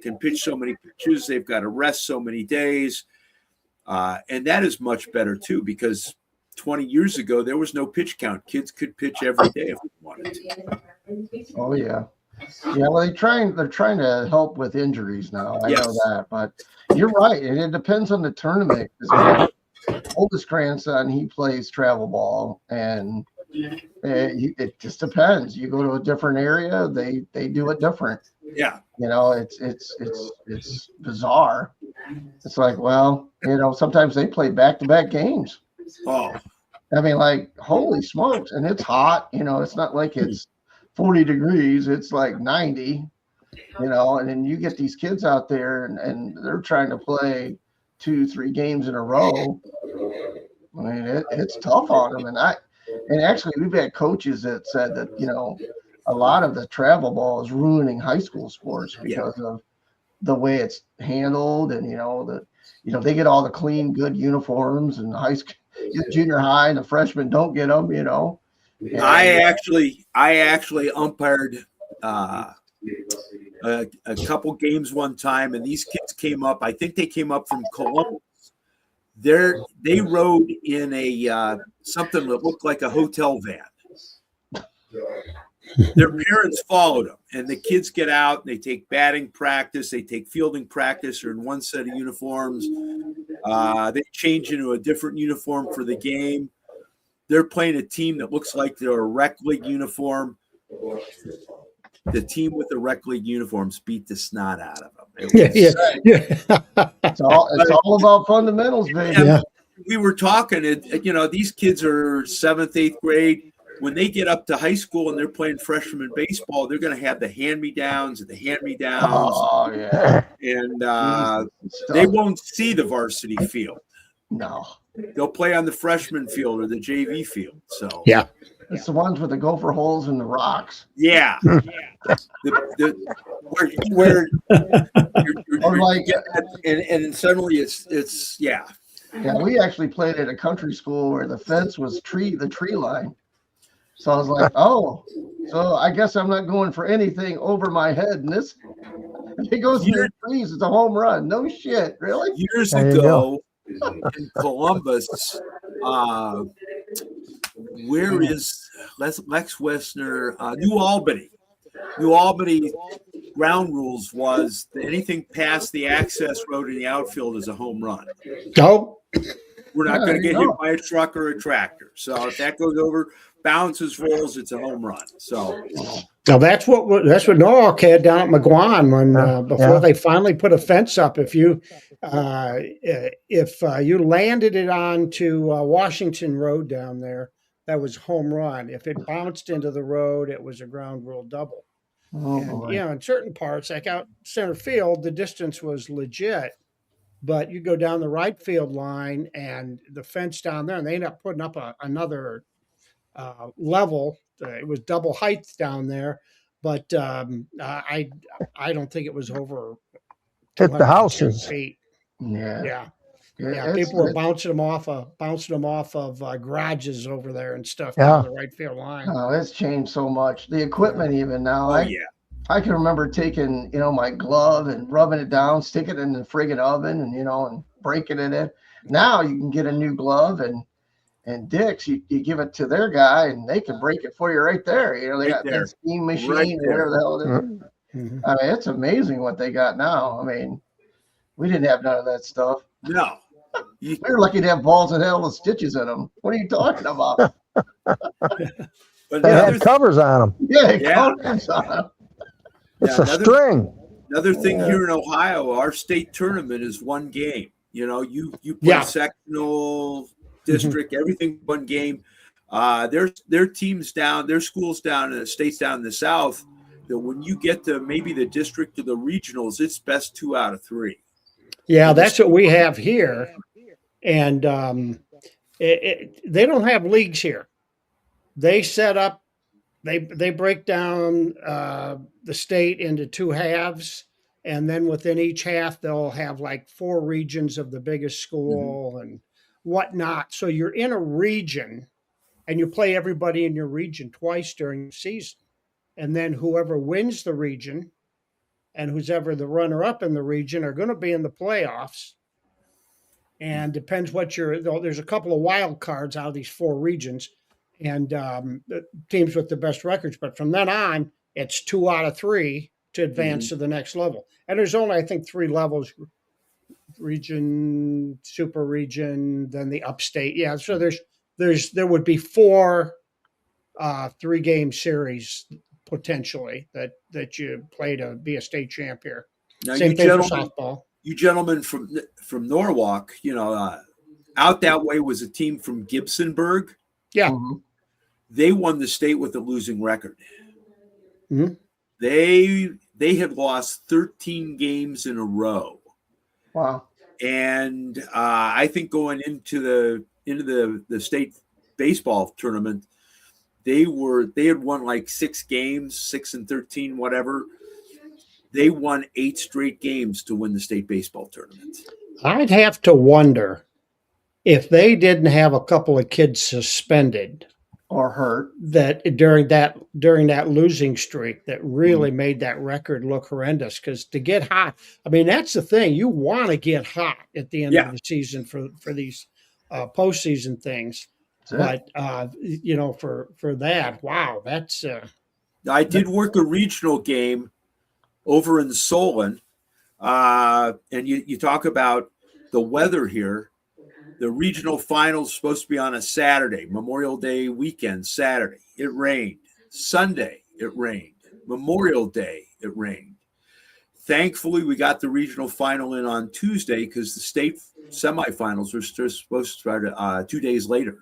can pitch so many pitches. They've got to rest so many days. And that is much better, too, because 20 years ago, there was no pitch count. Kids could pitch every day if they wanted to. Oh, yeah. Yeah, well, they're trying to help with injuries now. I know that, but you're right. And it depends on the tournament. My oldest grandson, he plays travel ball, and it just depends. You go to a different area, they do it different. Yeah, it's bizarre. It's like, well, sometimes they play back-to-back games. Oh, I mean, like, holy smokes! And it's hot. It's not like it's 40 degrees, it's like 90, and then you get these kids out there and they're trying to play 2-3 games in a row. I mean, it's tough on them. And actually we've had coaches that said that, a lot of the travel ball is ruining high school sports because of the way it's handled. And, they get all the clean, good uniforms, and get junior high and the freshmen don't get them, you know. And I actually umpired a couple games one time, and these kids came up. I think they came up from Columbus. They rode in a something that looked like a hotel van. Their parents followed them, and the kids get out. They take batting practice. They take fielding practice. They're in one set of uniforms. They change into a different uniform for the game. They're playing a team that looks like they're a rec league uniform. The team with the rec league uniforms beat the snot out of them. It's all about fundamentals, baby. Yeah. We were talking, these kids are 7th, 8th grade. When they get up to high school and they're playing freshman baseball, they're going to have the hand-me-downs and the hand-me-downs. Oh, yeah. And they won't see the varsity field. No. They'll play on the freshman field or the JV field. So yeah. It's the ones with the gopher holes and the rocks. Yeah. Where you're like, and suddenly it's yeah. Yeah, we actually played at a country school where the fence was the tree line. So I was like, oh, so I guess I'm not going for anything over my head. And this, if it goes in the trees, it's a home run. No shit, really? Years ago in Columbus, where is Lex Wessner? New Albany. New Albany ground rules was that anything past the access road in the outfield is a home run. Oh. We're not going to get hit by a truck or a tractor. So if that goes over, bounces, rolls, it's a home run. So now that's what Norwalk had down at McGuan when before they finally put a fence up. If you landed it onto Washington Road down there, that was home run. If it bounced into the road, it was a ground rule double. And, in certain parts, like out center field, the distance was legit. But you go down the right field line and the fence down there, and they end up putting up another level. It was double height down there, but I don't think it was over. Hit the houses. Feet. Yeah. People were bouncing them off of garages over there and stuff down the right field line. Oh, it's changed so much. The equipment even now. I can remember taking, my glove and rubbing it down, sticking it in the friggin' oven and, and breaking it in. Now you can get a new glove and Dick's, you give it to their guy and they can break it for you right there. They got that steam machine or whatever the hell it is. Mm-hmm. I mean, it's amazing what they got now. I mean, we didn't have none of that stuff. No. We were lucky to have balls and hell with stitches in them. What are you talking about? They had covers on them. Yeah, covers on them. It's a string. Another thing here in Ohio, our state tournament is one game. You play sectional, district, everything one game. Their teams down, their schools down in the states down in the South, that when you get to maybe the district or the regionals, it's best 2 out of 3. Yeah, that's what we have here. And they don't have leagues here. They set up, they break down the state into 2 halves. And then within each half, they'll have like 4 regions of the biggest school and whatnot. So you're in a region and you play everybody in your region twice during the season. And then whoever wins the region and who's ever the runner-up in the region are going to be in the playoffs. And depends what there's a couple of wild cards out of these 4 regions and the teams with the best records. But from then on, it's 2 out of 3 to advance to the next level. And there's only, I think, 3 levels: region, super region, then the upstate. Yeah. So there would be 4 3-game series potentially that you play to be a state champ here. Now, same thing for softball. You gentlemen from Norwalk, out that way was a team from Gibsonburg. Yeah. Mm-hmm. They won the state with a losing record. Mm-hmm. They had lost 13 games in a row. Wow. And I think going into the state baseball tournament, they had won like 6 games, 6 and 13, whatever. They won 8 straight games to win the state baseball tournament. I'd have to wonder if they didn't have a couple of kids suspended or hurt that during that losing streak that really made that record look horrendous, because to get hot, I mean, that's the thing, you want to get hot at the end of the season for these postseason things. But you know, for that, wow, that's I did work a regional game over in Solon, and you talk about the weather here. The regional finals supposed to be on a Saturday, Memorial Day weekend, Saturday. It rained. Sunday, it rained. Memorial Day, it rained. Thankfully, we got the regional final in on Tuesday because the state semifinals were still supposed to start 2 days later.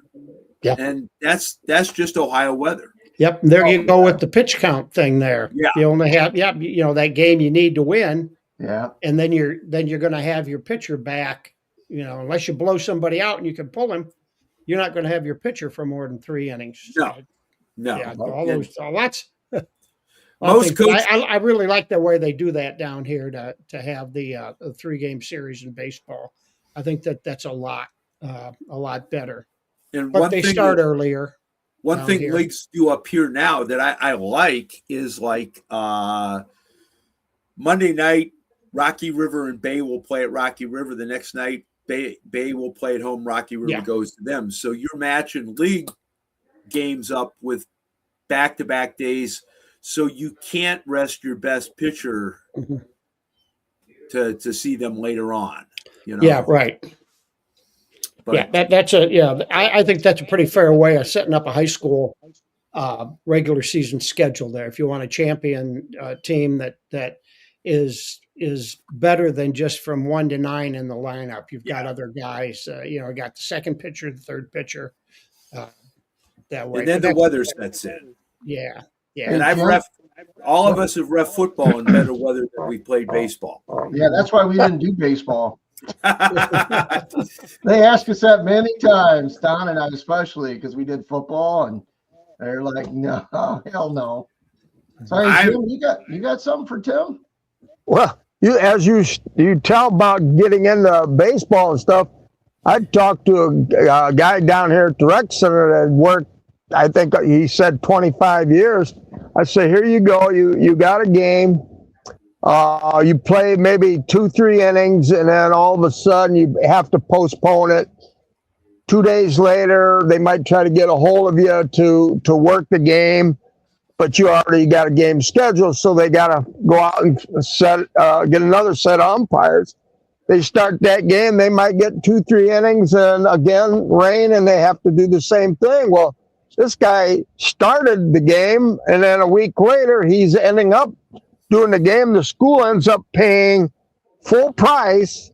Yeah. And that's just Ohio weather. Yep. There you go with the pitch count thing there. Yeah. You only have, you know, that game you need to win. Yeah. And then you're going to have your pitcher back, you know, unless you blow somebody out and you can pull him, you're not going to have your pitcher for more than 3 innings. No. Yeah. Lots. Most coaches, I really like the way they do that down here to have the 3-game series in baseball. I think that's a lot better. and But they start earlier. One thing here. leagues do up here now that I like is like Monday night, Rocky River and Bay will play at Rocky River. The next night, Bay will play at home. Rocky River goes to them. So you're matching league games up with back-to-back days. So you can't rest your best pitcher to see them later on. You know? Yeah, right. But, I think that's a pretty fair way of setting up a high school regular season schedule there. If you want a champion team that is better than just from 1 to 9 in the lineup, you've got other guys. You know, got the second pitcher, the third pitcher. That way, and then the weather sets in. Yeah. And all of us have ref football in better weather than we played baseball. Yeah, that's why we didn't do baseball. They asked us that many times, Don and I especially, because we did football, and they're like, "No, hell no." So, hey, Jim, you got something for Tim? Well, you tell about getting into baseball and stuff. I talked to a guy down here at the rec center that had worked, I think he said 25 years. I say, here you go. You got a game. You play maybe 2-3 innings, and then all of a sudden you have to postpone it. 2 days later, they might try to get a hold of you to work the game, but you already got a game scheduled, so they got to go out and get another set of umpires. They start that game, they might get 2-3 innings, and again, rain, and they have to do the same thing. Well, this guy started the game, and then a week later, he's ending up doing the game. The school ends up paying full price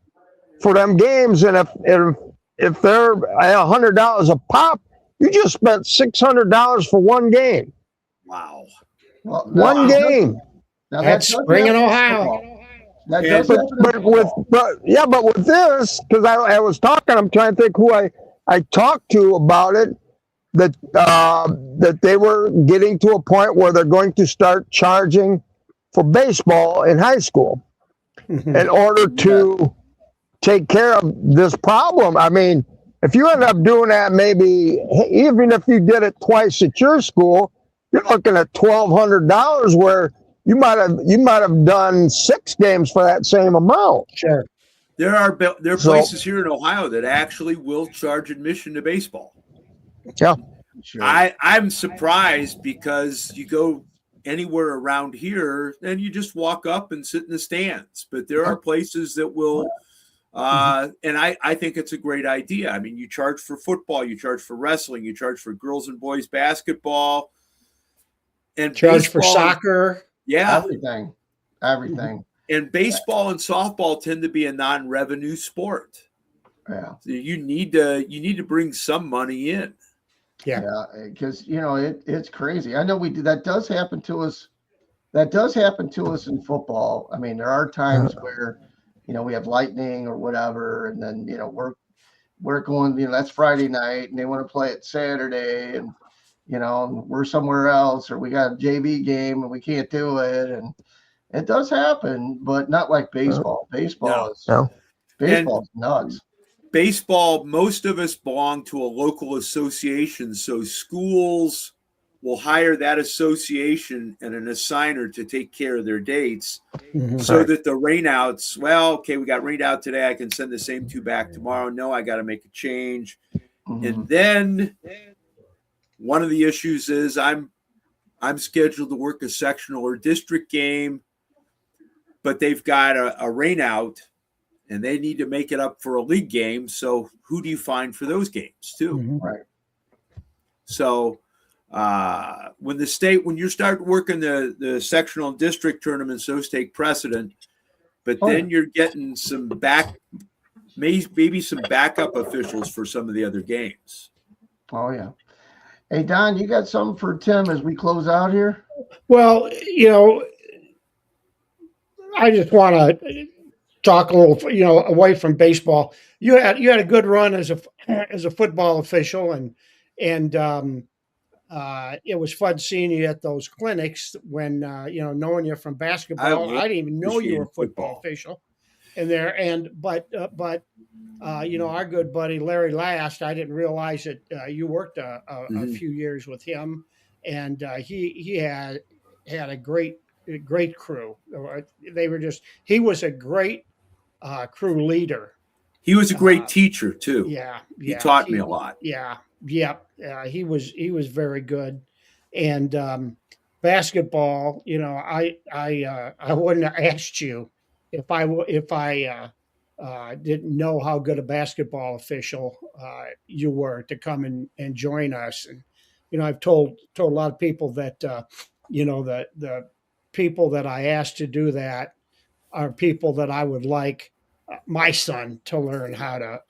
for them games, and if they're $100 a pop, you just spent $600 for one game. Wow! Well, one game. That's spring in Ohio. But with this, because I was talking, I'm trying to think who I talked to about it. That they were getting to a point where they're going to start charging for baseball in high school in order to take care of this problem. I mean, if you end up doing that, maybe even if you did it twice at your school, you're looking at $1,200, where you might have done 6 games for that same amount. Sure. There are places here in Ohio that actually will charge admission to baseball. Yeah. Sure. I'm surprised, because you go anywhere around here and you just walk up and sit in the stands. But there are places that will, and I think it's a great idea. I mean, you charge for football, you charge for wrestling, you charge for girls and boys basketball, and charge for soccer. Yeah, everything. And baseball and softball tend to be a non-revenue sport. Yeah, so you need to bring some money in. Yeah, because it's crazy. I know that does happen to us. That does happen to us in football. I mean, there are times where we have lightning or whatever, and then we're going. That's Friday night, and they want to play it Saturday, and we're somewhere else, or we got a JV game and we can't do it, and it does happen, but not like baseball. Baseball is nuts. baseball, most of us belong to a local association, so schools will hire that association and an assigner to take care of their dates, so that the rainouts, well, okay, we got rained out today, I can send the same two back tomorrow. No, I got to make a change. And then one of the issues is I'm scheduled to work a sectional or district game, but they've got a rain out and they need to make it up for a league game. So who do you find for those games too? Right. So when you start working the sectional and district tournaments, those take precedent, but then you're getting maybe some backup officials for some of the other games. Oh yeah. Hey Don, you got something for Tim as we close out here? Well, I just want to talk a little, away from baseball. You had a good run as a football official, and it was fun seeing you at those clinics when knowing you from basketball. I didn't even know you were a football official in there, but our good buddy Larry Last, I didn't realize that you worked a few years with him, and he had a great crew. He was a great crew leader. He was a great teacher too. Yeah, he taught me a lot. Yeah, he was very good. And basketball, I wouldn't have asked you if I didn't know how good a basketball official you were to come and join us. And I've told a lot of people that the people that I asked to do that are people that I would like my son to learn how to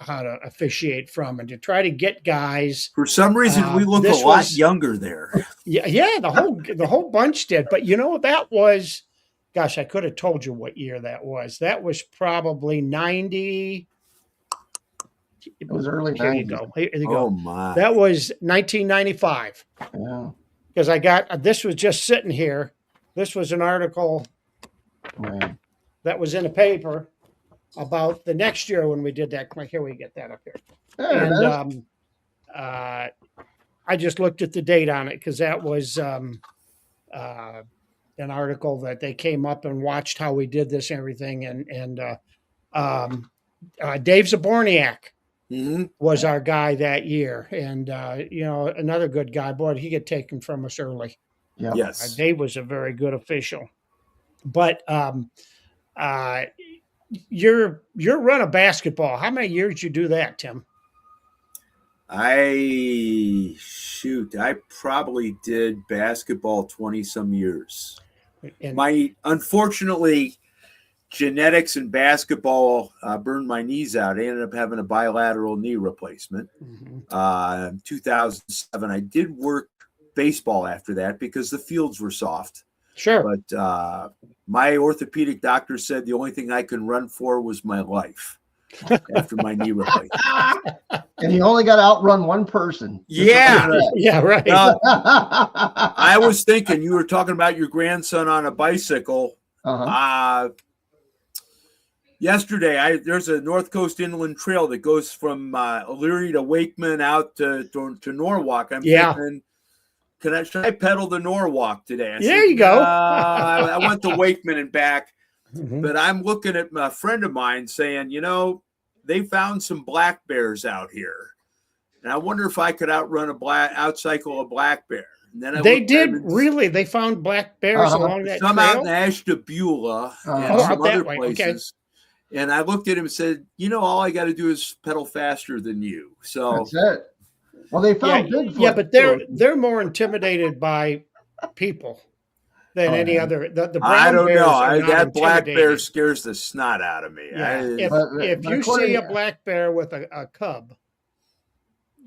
officiate from, and to try to get guys. For some reason, we look a lot younger there. Yeah, the whole bunch did. But that was, gosh, I could have told you what year that was. That was probably 90. It was early 90s. Here you go. Oh my! That was 1995. Yeah. Because I got this was just sitting here. This was an article that was in a paper about the next year when we did that. Here, we get that up here. And I just looked at the date on it because that was an article that they came up and watched how we did this and everything. And Dave Zaborniak was our guy that year. And, another good guy. Boy, he get taken from us early. Yeah. Yes. Dave was a very good official. But your run of basketball, how many years did you do that, Tim? I probably did basketball 20 some years. And unfortunately, genetics in basketball burned my knees out. I ended up having a bilateral knee replacement. In 2007, I did work baseball after that because the fields were soft. Sure. But my orthopedic doctor said the only thing I could run for was my life after my knee replacement. And you only got to outrun one person. Yeah. Yeah, right. I was thinking, you were talking about your grandson on a bicycle. Yesterday, there's a North Coast Inland Trail that goes from Elyria to Wakeman out to Norwalk. I'm thinking, should I pedal to Norwalk today? There you go. I went to Wakeman and back, but I'm looking at a friend of mine saying, they found some black bears out here, and I wonder if I could outcycle a black bear. And then they did really. They found black bears along that some trail? out in Ashtabula and some other places. Okay. And I looked at him and said, all I got to do is pedal faster than you. So that's it. Well, they found Bigfoot. Yeah, but they're more intimidated by people than any other. The brown I don't bears know. That black bear scares the snot out of me. Yeah. If you see a black bear with a cub,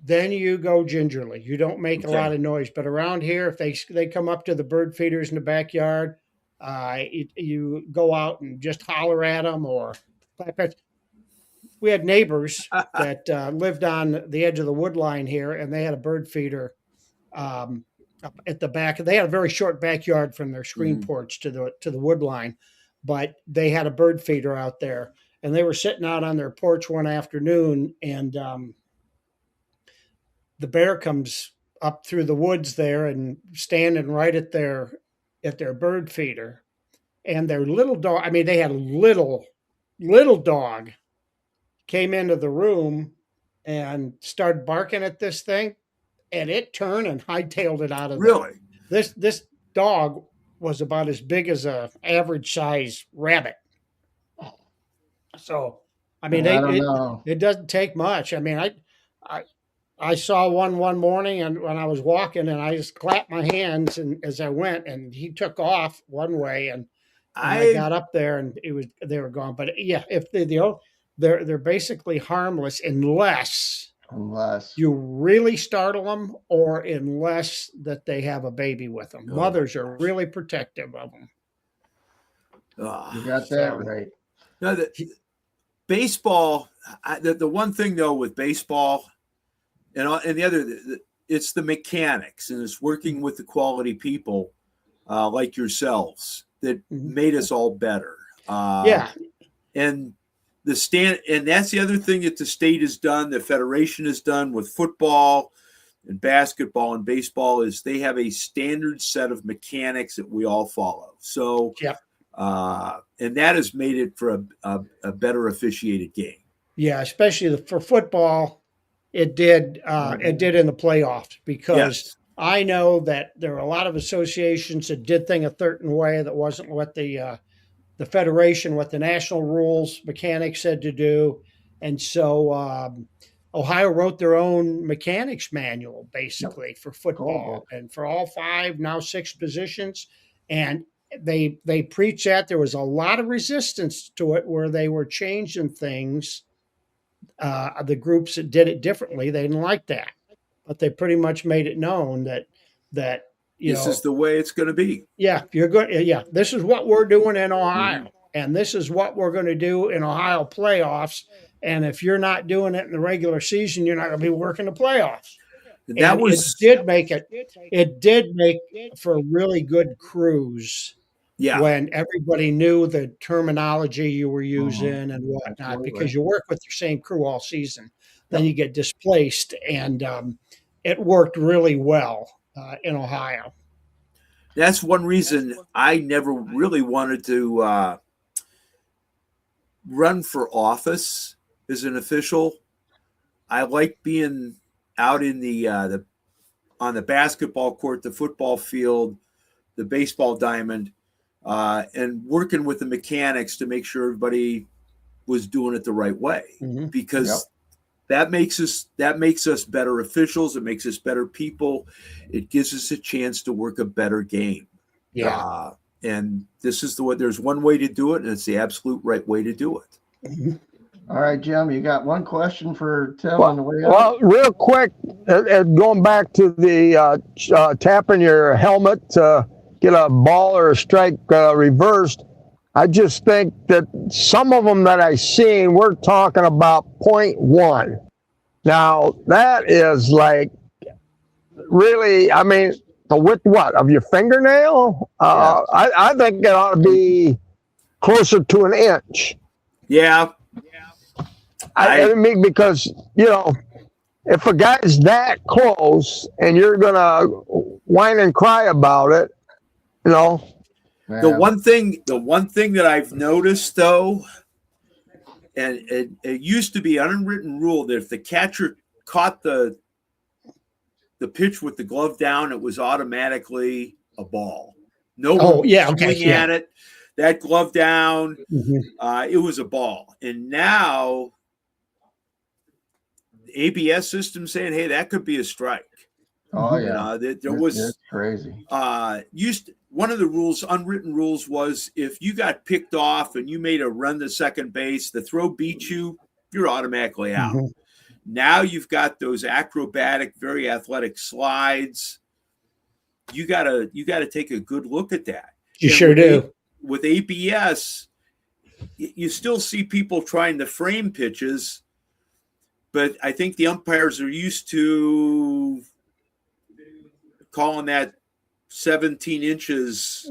then you go gingerly. You don't make a lot of noise. But around here, if they come up to the bird feeders in the backyard, you go out and just holler at them or clap at. We had neighbors that lived on the edge of the wood line here, and they had a bird feeder up at the back. They had a very short backyard from their screen porch to the wood line, but they had a bird feeder out there. and they were sitting out on their porch one afternoon, and the bear comes up through the woods there and standing right at their bird feeder, and their little dog. I mean, they had a little dog came into the room and started barking at this thing, and it turned and hightailed it out of there. Really? This dog was about as big as a average size rabbit. So, I mean, I don't know. it doesn't take much. I mean, I saw one morning, and when I was walking, and I just clapped my hands and as I went, and he took off one way, and I got up there, and they were gone. But yeah, if they're basically harmless unless you really startle them, or unless that they have a baby with them. Mothers are really protective of them. You got that right. No, baseball. The one thing though with baseball, and the other, it's the mechanics, and it's working with the quality people like yourselves that made us all better. And and that's the other thing that the state has done, the federation has done with football and basketball and baseball, is they have a standard set of mechanics that we all follow. So, and that has made it for a better officiated game. Yeah, especially for football, it did in the playoffs, because I know that there are a lot of associations that did things a certain way that wasn't what the federation, what the national rules mechanics said to do. And so Ohio wrote their own mechanics manual basically for football and for all 5, now 6 positions. And they preached that. There was a lot of resistance to it where they were changing things. The groups that did it differently, they didn't like that, but they pretty much made it known that this is the way it's going to be. Yeah, you're good. Yeah, this is what we're doing in Ohio, and this is what we're going to do in Ohio playoffs. And if you're not doing it in the regular season, you're not going to be working the playoffs. It did make for really good crews. Yeah, when everybody knew the terminology you were using and whatnot, because you work with your same crew all season, then you get displaced, and it worked really well in Ohio. That's one reason I never really wanted to run for office as an official. I like being out in on the basketball court, the football field, the baseball diamond, and working with the mechanics to make sure everybody was doing it the right way, because that makes us better officials. It makes us better people. It gives us a chance to work a better game. Yeah. And this is there's one way to do it, and it's the absolute right way to do it. All right, Jim, you got one question for Tim on the way out? Well, real quick, going back to the tapping your helmet to get a ball or a strike reversed, I just think that some of them that I've seen, we're talking about 0.1. Now, that is like really, I mean, the width of your fingernail? I think it ought to be closer to an inch. Yeah. I mean, because, if a guy's that close and you're going to whine and cry about it, The one thing that I've noticed, though, and it used to be an unwritten rule that if the catcher caught the pitch with the glove down, it was automatically a ball. No one swing at it. That glove down, it was a ball. And now the ABS system saying, hey, that could be a strike. Oh, yeah. That's crazy. One of the rules, unwritten rules, was if you got picked off and you made a run to second base, the throw beat you, you're automatically out. Now you've got those acrobatic, very athletic slides. You gotta take a good look at that. You sure do. With ABS, you still see people trying to frame pitches, but I think the umpires are used to calling that 17 inches.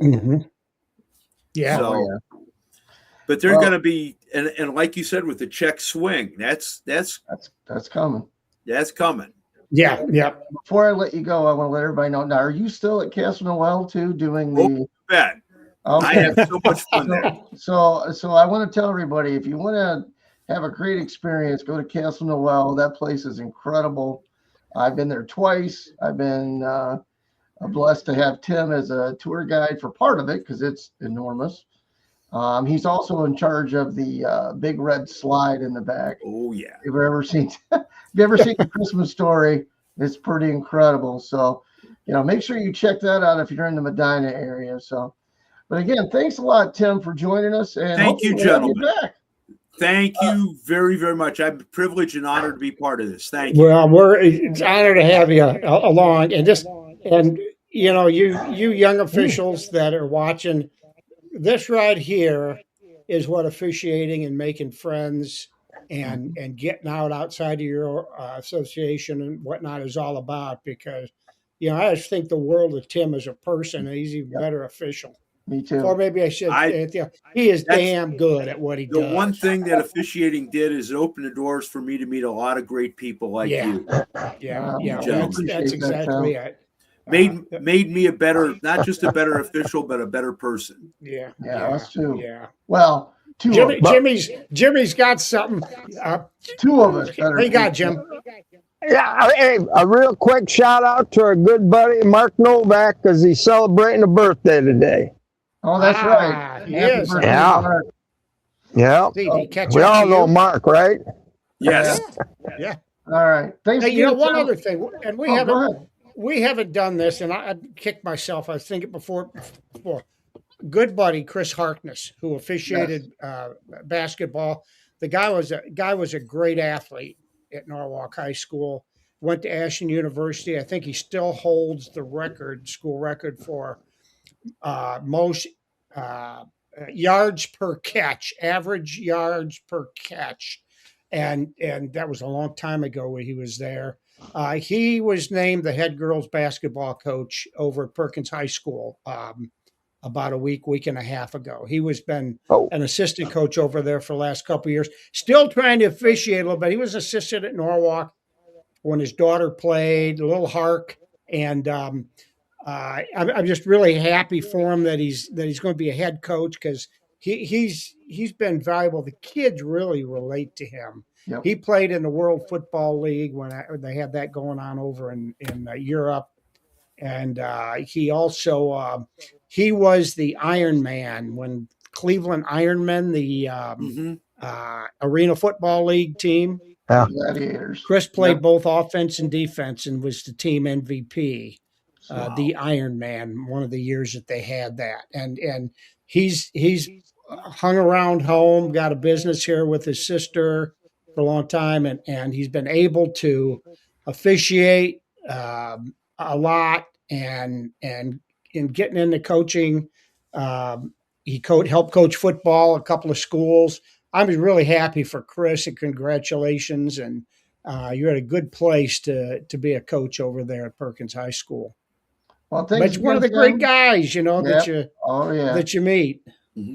Yeah. So, But they're going to be, and like you said, with the check swing, that's coming. That's coming. Yeah, yeah. Before I let you go, I want to let everybody know. Now, are you still at Castle Noel too, doing the? Oh, bet. Okay. I have so much fun there. So I want to tell everybody, if you want to have a great experience, go to Castle Noel. That place is incredible. I've been there twice. I've been blessed to have Tim as a tour guide for part of it because it's enormous. He's also in charge of the big red slide in the back. Oh yeah. If you've ever seen the Christmas Story, it's pretty incredible. So, make sure you check that out if you're in the Medina area. So, but again, thanks a lot, Tim, for joining us. And thank you, gentlemen. Back. Thank you very, very much. I'm privileged and honored to be part of this. Thank you. Well, it's an honor to have you along, and you young officials that are watching, this right here is what officiating and making friends and getting outside of your association and whatnot is all about. Because I just think the world of Tim as a person, and he's even better official. Me too. Or maybe I should. He is damn good at what he does. The one thing that officiating did is it opened the doors for me to meet a lot of great people like you. Yeah. That's exactly it. Made me a better, not just a better official, but a better person. Yeah, that's true. Yeah. Well, Jimmy's got something. Two of us. What you got, Jim? Yeah, hey, a real quick shout out to our good buddy Mark Novak because he's celebrating a birthday today. Oh, that's right. Yes. Yeah. We all know Mark, right? Yes. Yeah. All right. Thanks. Hey, one other thing, and we haven't done this, and I kicked myself. I was thinking before. Good buddy Chris Harkness, who officiated basketball. The guy was a great athlete at Norwalk High School. Went to Ashland University. I think he still holds the school record for most yards per catch, average yards per catch, and that was a long time ago when he was there. He was named the head girls basketball coach over at Perkins High School about a week and a half ago. He was been an assistant coach over there for the last couple of years, still trying to officiate a little bit. He was assistant at Norwalk when his daughter played, Little Hark, and I'm just really happy for him that he's going to be a head coach because he's been valuable. The kids really relate to him. Yep. He played in the World Football League when they had that going on over in Europe, and he also he was the Iron Man when Cleveland Ironmen, the Arena Football League team. Yeah. Gladiators. Chris played both offense and defense and was the team MVP. The Iron Man, one of the years that they had that, and he's hung around home, got a business here with his sister for a long time, and he's been able to officiate a lot, and in getting into coaching, he helped coach football a couple of schools. I'm really happy for Chris, and congratulations, and you're at a good place to be a coach over there at Perkins High School. Well, but it's one of the great guys, that you meet.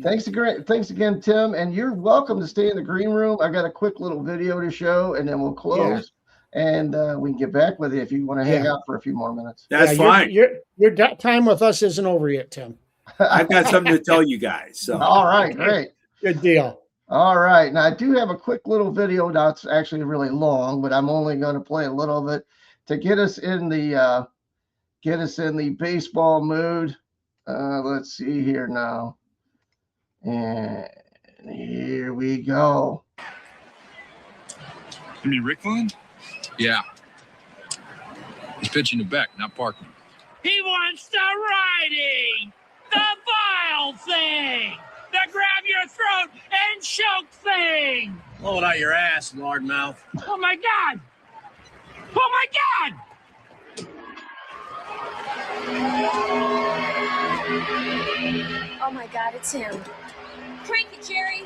Thanks again, Tim. And you're welcome to stay in the green room. I got a quick little video to show, and then we'll close. And we can get back with you if you want to hang out for a few more minutes. That's fine. Your time with us isn't over yet, Tim. I've got something to tell you guys. So. All right, great. Good deal. All right. Now, I do have a quick little video. Now, it's actually really long, but I'm only going to play a little of it to get us in the baseball mood. Let's see here now. And here we go. You mean Rick Vaughn? Yeah. He's pitching to Beck, not Parkman. He wants the writing, the vile thing, the grab your throat and choke thing. Blow it out your ass, lard mouth. Oh my God! Oh my God! Oh my God, it's him. Crank it, Jerry.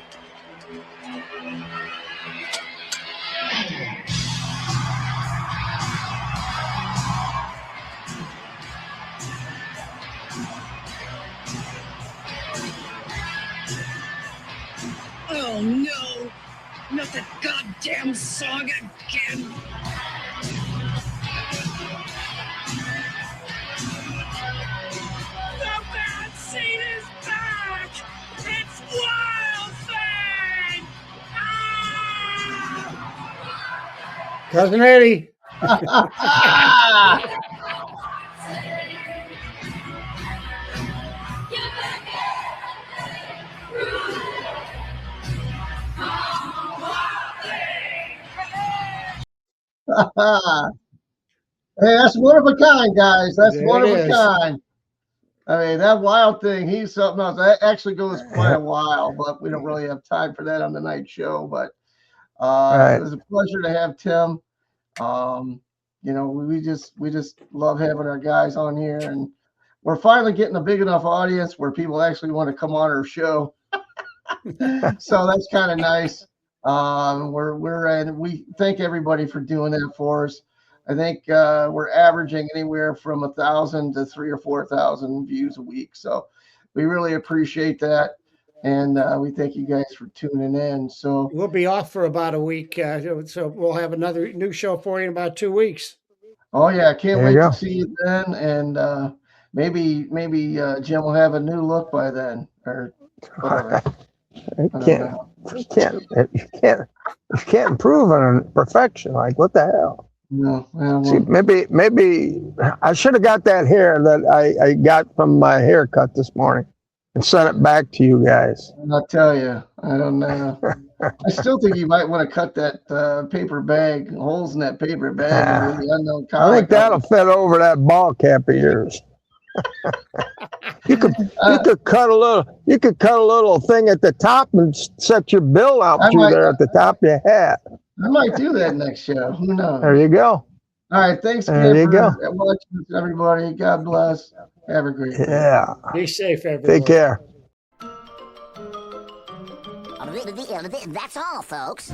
Oh no! Not that goddamn song again! The bad seed is back! It's Wild Thing! Ah! Cousin Eddie. Hey, that's one of a kind, guys. That's There one it of a is. kind. I mean, that Wild Thing, he's something else. That actually goes quite a while, but we don't really have time for that on the night show. But it was a pleasure to have Tim. You know, we just love having our guys on here, and we're finally getting a big enough audience where people actually want to come on our show. So that's kind of nice. And we thank everybody for doing that for us. I think we're averaging anywhere from 1,000 to 3,000 or 4,000 views a week. So we really appreciate that. And we thank you guys for tuning in. So we'll be off for about a week. So we'll have another new show for you in about 2 weeks. Oh yeah, I can't wait to see you then. And maybe Jim will have a new look by then or whatever. You can't improve on perfection. Like, what the hell? No, well, see, maybe I should have got that hair that I got from my haircut this morning and sent it back to you guys. I'll tell you, I don't know. I still think you might want to cut that paper bag, holes in that paper bag. And the unknown I think that'll fit over that ball cap of yours. You could cut a little thing at the top and set your bill out through there at the top of your hat. I might do that next show. Who knows? There you go. All right, thanks again for watching, everybody. God bless. Have a great day. Yeah. Be safe, everyone. Take care. That's all, folks.